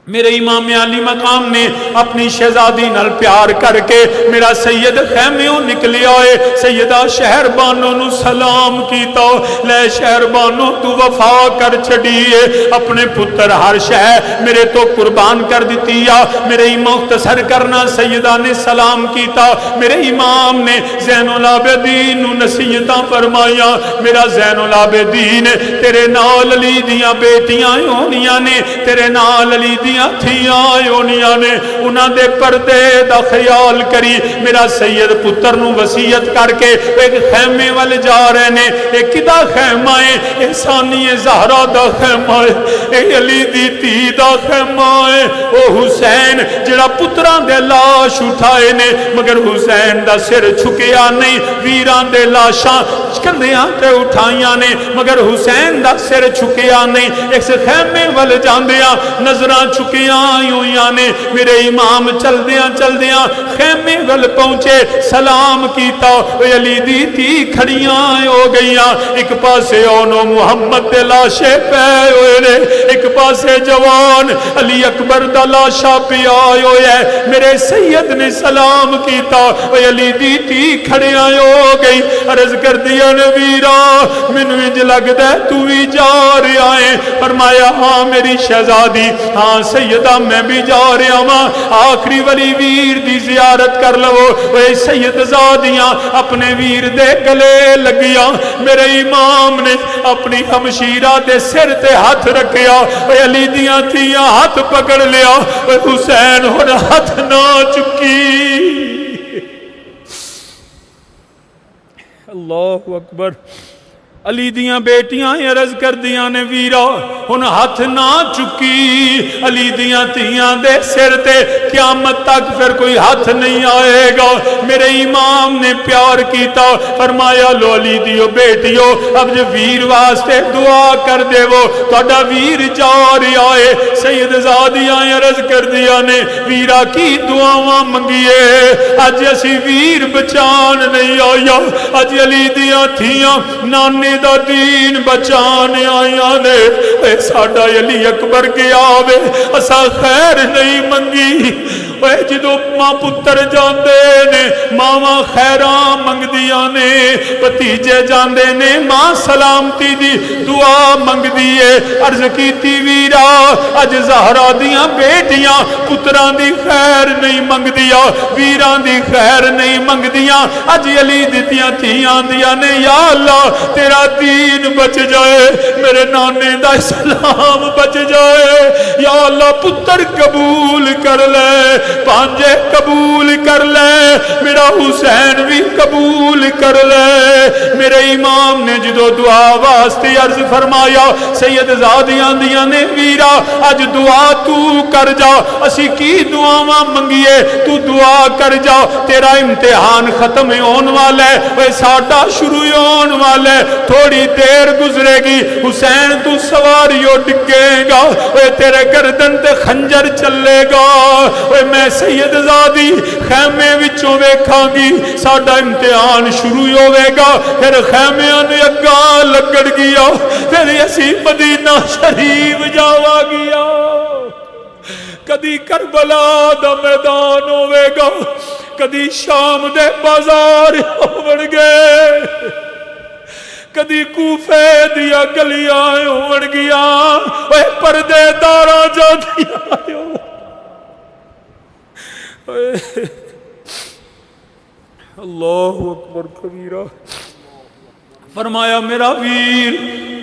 میرے امام علی مقام نے اپنی شہزادی نال پیار کر کے میرا سید خیمیوں نکلیا ہے سیدہ شہر بانو نو سلام کیتا لے شہر بانو تو وفا کر چھڑیے اپنے پتر ہر شہ میرے تو قربان کر دیتیا میرے مختصر کرنا سیدہ نے سلام کیتا میرے امام نے زین العابدین نو نصیحتاں فرمایا میرا زین العابدین تیرے نال علی دیاں بیٹیاں ہونیاں نے تیرے نال علی دیاں تھیاں ہونیاں نے انہاں دے پردے دا خیال کری میرا سید پتر نو وصیت کر کے ایک خیمے والے جا رہے نے ایک کدا خیمہ ہے اے ثانی زہرا دا خیمہ ہے اے علی دی تھی دا خیمہ ہے او حسین جڑا پتران دے لاش اٹھائے نے مگر حسین دا سر چھکیا نہیں ویران دے لاشاں کندیاں تے اٹھائیاں نے مگر حسین دا سر چھکیا نہیں ایک سے خیمے والے جاندیاں نظران چکیاں ہویاں نے میرے امام چل دیاں خیمے ول پہنچے سلام کیتا علی دی تھی کھڑیاں ہو گئیاں ایک پاسے اونو محمد دے لاشے پے ہوئے نے ایک پاسے جوان علی اکبر دا لاشا پیا ہوئے ہے میرے سید نے سلام کیتا علی دی تھی کھڑیاں ہو گئی عرض کر دیا نویرا منو انج لگدا ہے تو بھی جا رہا ہے فرمایا ہاں میری شہزادی ہاں سیدہ میں بھی جا رہا ہوں آخری ولی ویر دی زیارت کر لو اے سید زادیاں اپنے ویر دے گلے لگیاں میرے امام نے اپنی ہمشیرہ دے سر تے ہاتھ رکھیا اے علی دیاں تھیاں ہاتھ پکڑ لیا اے حسین ہن ہاتھ نہ چکی اللہ اکبر علی دیاں بیٹیاں عرض کر دیاں نے ویرا ہن ہاتھ نہ چکی علی دیاں تیاں دے سر تے قیامت تک پھر کوئی ہاتھ نہیں آئے گا میرے امام نے پیار کیتا فرمایا لو علی دیو بیٹیو اب جو ویر واسطے دعا کر دے وہ تہاڈا ویر جا رہا ہے سید زادیاں عرض کر دیا نے ویرا کی دعاواں منگیے اج اسی ویر بچان نہیں آیا اج علی دیاں تھیاں نانے دا دین بچانے آیاں نے اے ساڈا علی اکبر گیا وے اسا خیر نہیں منگی اے جدو ماں پتر جاندے نے ماواں خیراں منگدیاں نے بھتیجے جاندے نے ماں سلامتی دی دعا منگدی ہے عرض کیتی ویرا اج زہرا دیاں بیٹیاں پتراں دی خیر نہیں منگدیاں ویراں دی خیر نہیں منگدیاں اج علی دتیاں تھیاں دیاں نے یا اللہ تیرا دین بچ جائے میرے نانے دا اسلام بچ جائے یا اللہ پتر قبول کر لے پانجے قبول کر لے میرا حسین بھی قبول کر لے میرے امام نے جدو دعا واسطے عرض فرمایا سید زادیاں دیاں نے ویرا اج دعا تو کر جا اسی کی دعاواں منگیے تو دعا کر جا تیرا امتحان ختم ہون والا ہے وہ ساڈا شروع ہون والا ہے تھوڑی دیر گزرے گی حسین تو سواریوں ڈگے گا وہ تیرے گردن تے خنجر چلے گا وہ میں سید زادی خیمے وچوں ویکھاں گی ساڈا امتحان شروع ہوے گا پھر خیمیاں نے اگاں لگڑ گیا پھر اسی مدینہ شریف جاوا گیا کدی کربلا دا میدان ہوے گا کدی شام دے بازار ہون گے کدی کوفے دیا گلیاں ہون گیا اے پردے داراں جاندیاں اللہ اکبر کبیرہ فرمایا میرا ویر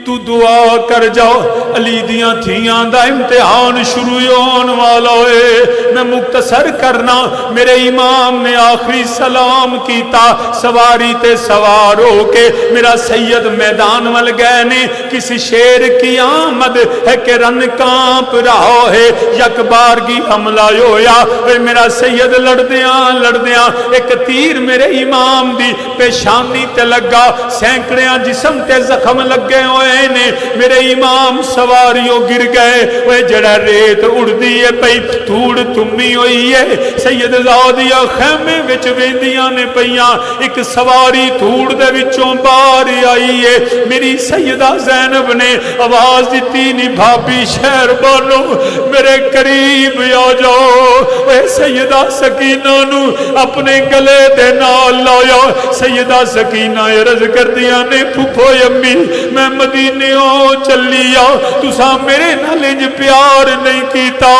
تو دعا کر جاؤ علی دیاں تھیاں دا امتحان شروع ہون والا ہوئے میں مختصر کرنا میرے امام نے آخری سلام کیتا سواری تے سوار ہو کے میرا سید میدان ول گئے نے کسی شیر کی آمد ہے کہ رن کانپ رہا ہے یک بارگی حملہ ہویا اے میرا سید لڑدیاں ایک تیر میرے امام دی پیشانی تے لگا سینکڑیاں جسم تے زخم لگے ہوئے نے میرے امام سواریوں گر گئے وہ جڑا ریت اڑ دیئے پئی دھوڑ تمی ہوئی ہے سید زادیہ خیمے وچ ویندیاں نے پئیاں ایک سواری دھوڑ دے وچوں باہر آئی ہے میری سیدہ زینب نے آواز دیتی نی بھابی شہر بانو میرے قریب آ جاؤ اے سیدہ سکینہ نو اپنے گلے دے نال لایا سیدہ سکینہ عرض کر دیا نے پھپھو امی میں مدینیوں چلیا تسا میرے نال انج پیار نہیں کیتا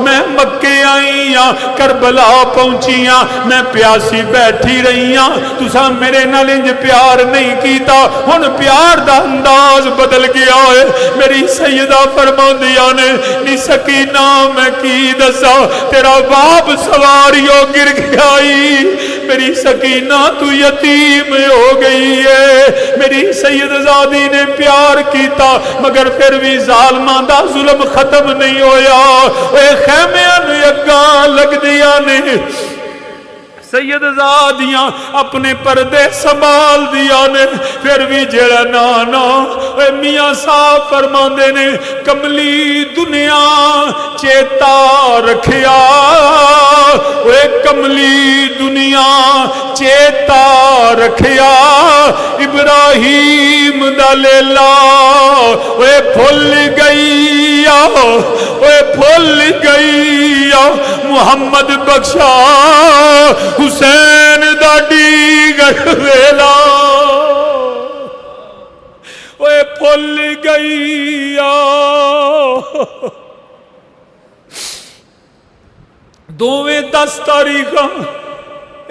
میں مکے آئیاں کربلا پہنچیاں میں پیاسی بیٹھی رہیاں تسا میرے نال انج پیار نہیں کیتا ہن پیار دا انداز بدل گیا ہے میری سیدہ فرماندیاں نے نی سکینہ میں کی دسا تیرا باپ سواریوں گر گیا میری سکینہ تو یتیم ہو گئی ہے میری سید زادی نے پیار کیتا مگر پھر بھی ظالماں دا ظلم ختم نہیں ہویا اے خیمیاں نے اگاں لگ دیا نے سید زادیاں اپنے پردے سنبھال دیا نے پھر بھی جڑا نانا اے میاں صاحب فرماندے نے کملی دنیا چیتا رکھیا اے کملی دنیا چیتا رکھیا ابراہیم دا لیلا اے بھول گئی اے بھول گئی محمد بخشا حسین دا ڈیگر ویلا اوے بھول گئی دوویں 10 تاریخاں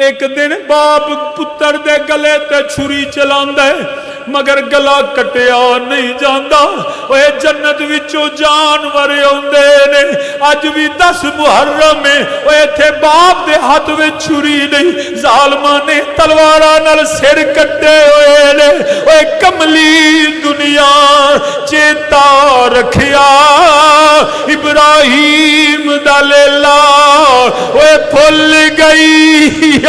ایک دن باپ پتر دے گلے تے چھری چلاندا ہے مگر گلا کٹیا نہیں جاندا اوے جنت وچوں جانور اوندے نے اج بھی 10 محرم ہے اوے تھے باپ دے ہاتھ وچ چھری نہیں ظالماں نے تلواراں نال سر کٹے ہوئے نے اوے کملی دنیا چیتا رکھیا ابراہیم دا لیلا اوے بھول گئی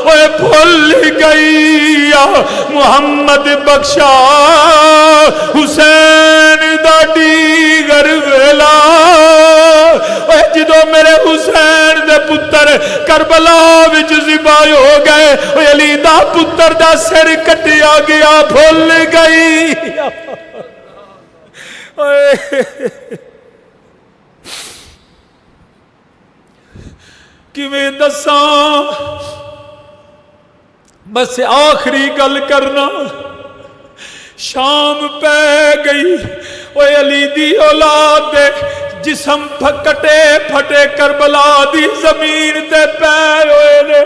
اوے بھول گئی محمد بخشا حسین دا ڈیگر ویلا اے جدو میرے حسین دے پتر کربلا وچ ذبح ہو گئے اے علی دا پتر دا سر کٹیا گیا بھول گئی کیویں دساں بس آخری گل کرنا شام پہ گئی اوے علی دی اولاد دے جسم کٹے پھٹے کربلا دی زمین تے پے ہوئے نے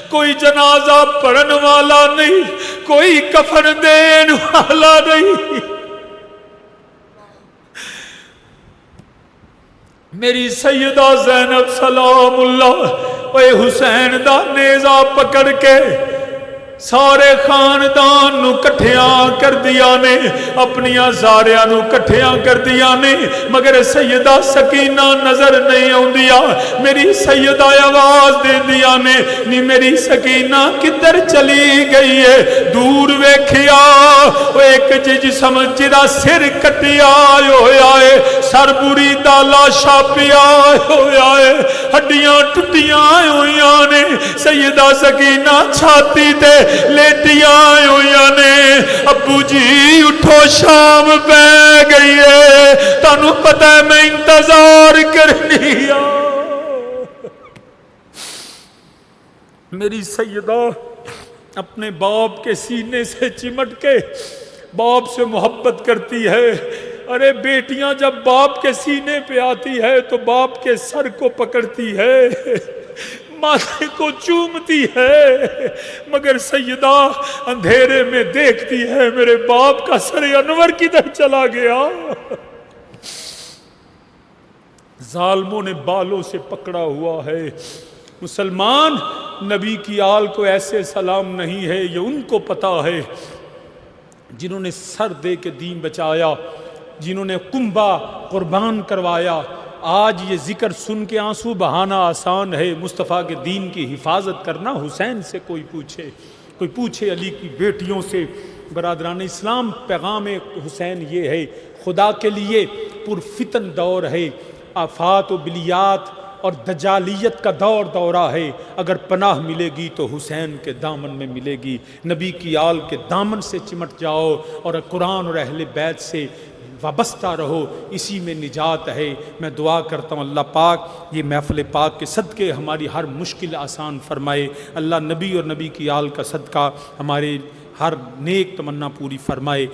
کوئی جنازہ پڑھن والا نہیں کوئی کفن دین والا نہیں میری سیدہ زینب سلام اللہ اے حسین دا نیزہ پکڑ کے سارے خاندان نو کٹھیاں کر دیا نے، اپنیاں ساریاں نو کٹھیاں کر دیا نے، مگر سیدہ سکینہ نظر نہیں آندیا۔ میری سیدہ آواز دے دیا نے، نی میری سکینہ کدھر چلی گئی ہے؟ دور ویکھیا او ایک جسم جدا سر کٹیا ہویا ہے، سر بری دا لاشا پیا ہویا ہے، ہڈیاں ٹٹیاں ہویاں نے، سیدہ سکینہ چھاتی تے لیٹیاں ہویاں نے۔ ابو جی اٹھو شام پہ گئی ہے، تانوں پتہ ہے میں انتظار کرنی آ۔ میری سیدہ اپنے باپ کے سینے سے چمٹ کے باپ سے محبت کرتی ہے۔ ارے بیٹیاں جب باپ کے سینے پہ آتی ہے تو باپ کے سر کو پکڑتی ہے، ماتھے کو چومتی ہے، مگر سیدہ اندھیرے میں دیکھتی ہے میرے باپ کا سر انور کدھر چلا گیا۔ ظالموں نے بالوں سے پکڑا ہوا ہے۔ مسلمان نبی کی آل کو ایسے سلام نہیں ہے، یہ ان کو پتا ہے جنہوں نے سر دے کے دین بچایا، جنہوں نے کنبہ قربان کروایا۔ آج یہ ذکر سن کے آنسو بہانا آسان ہے، مصطفیٰ کے دین کی حفاظت کرنا حسین سے کوئی پوچھے علی کی بیٹیوں سے۔ برادران اسلام، پیغام حسین یہ ہے، خدا کے لیے پرفتن دور ہے، آفات و بلیات اور دجالیت کا دورہ ہے۔ اگر پناہ ملے گی تو حسین کے دامن میں ملے گی۔ نبی کی آل کے دامن سے چمٹ جاؤ اور قرآن اور اہل بیت سے وابستہ رہو، اسی میں نجات ہے۔ میں دعا کرتا ہوں اللہ پاک یہ محفل پاک کے صدقے ہماری ہر مشکل آسان فرمائے۔ اللہ نبی اور نبی کی آل کا صدقہ ہمارے ہر نیک تمنا پوری فرمائے۔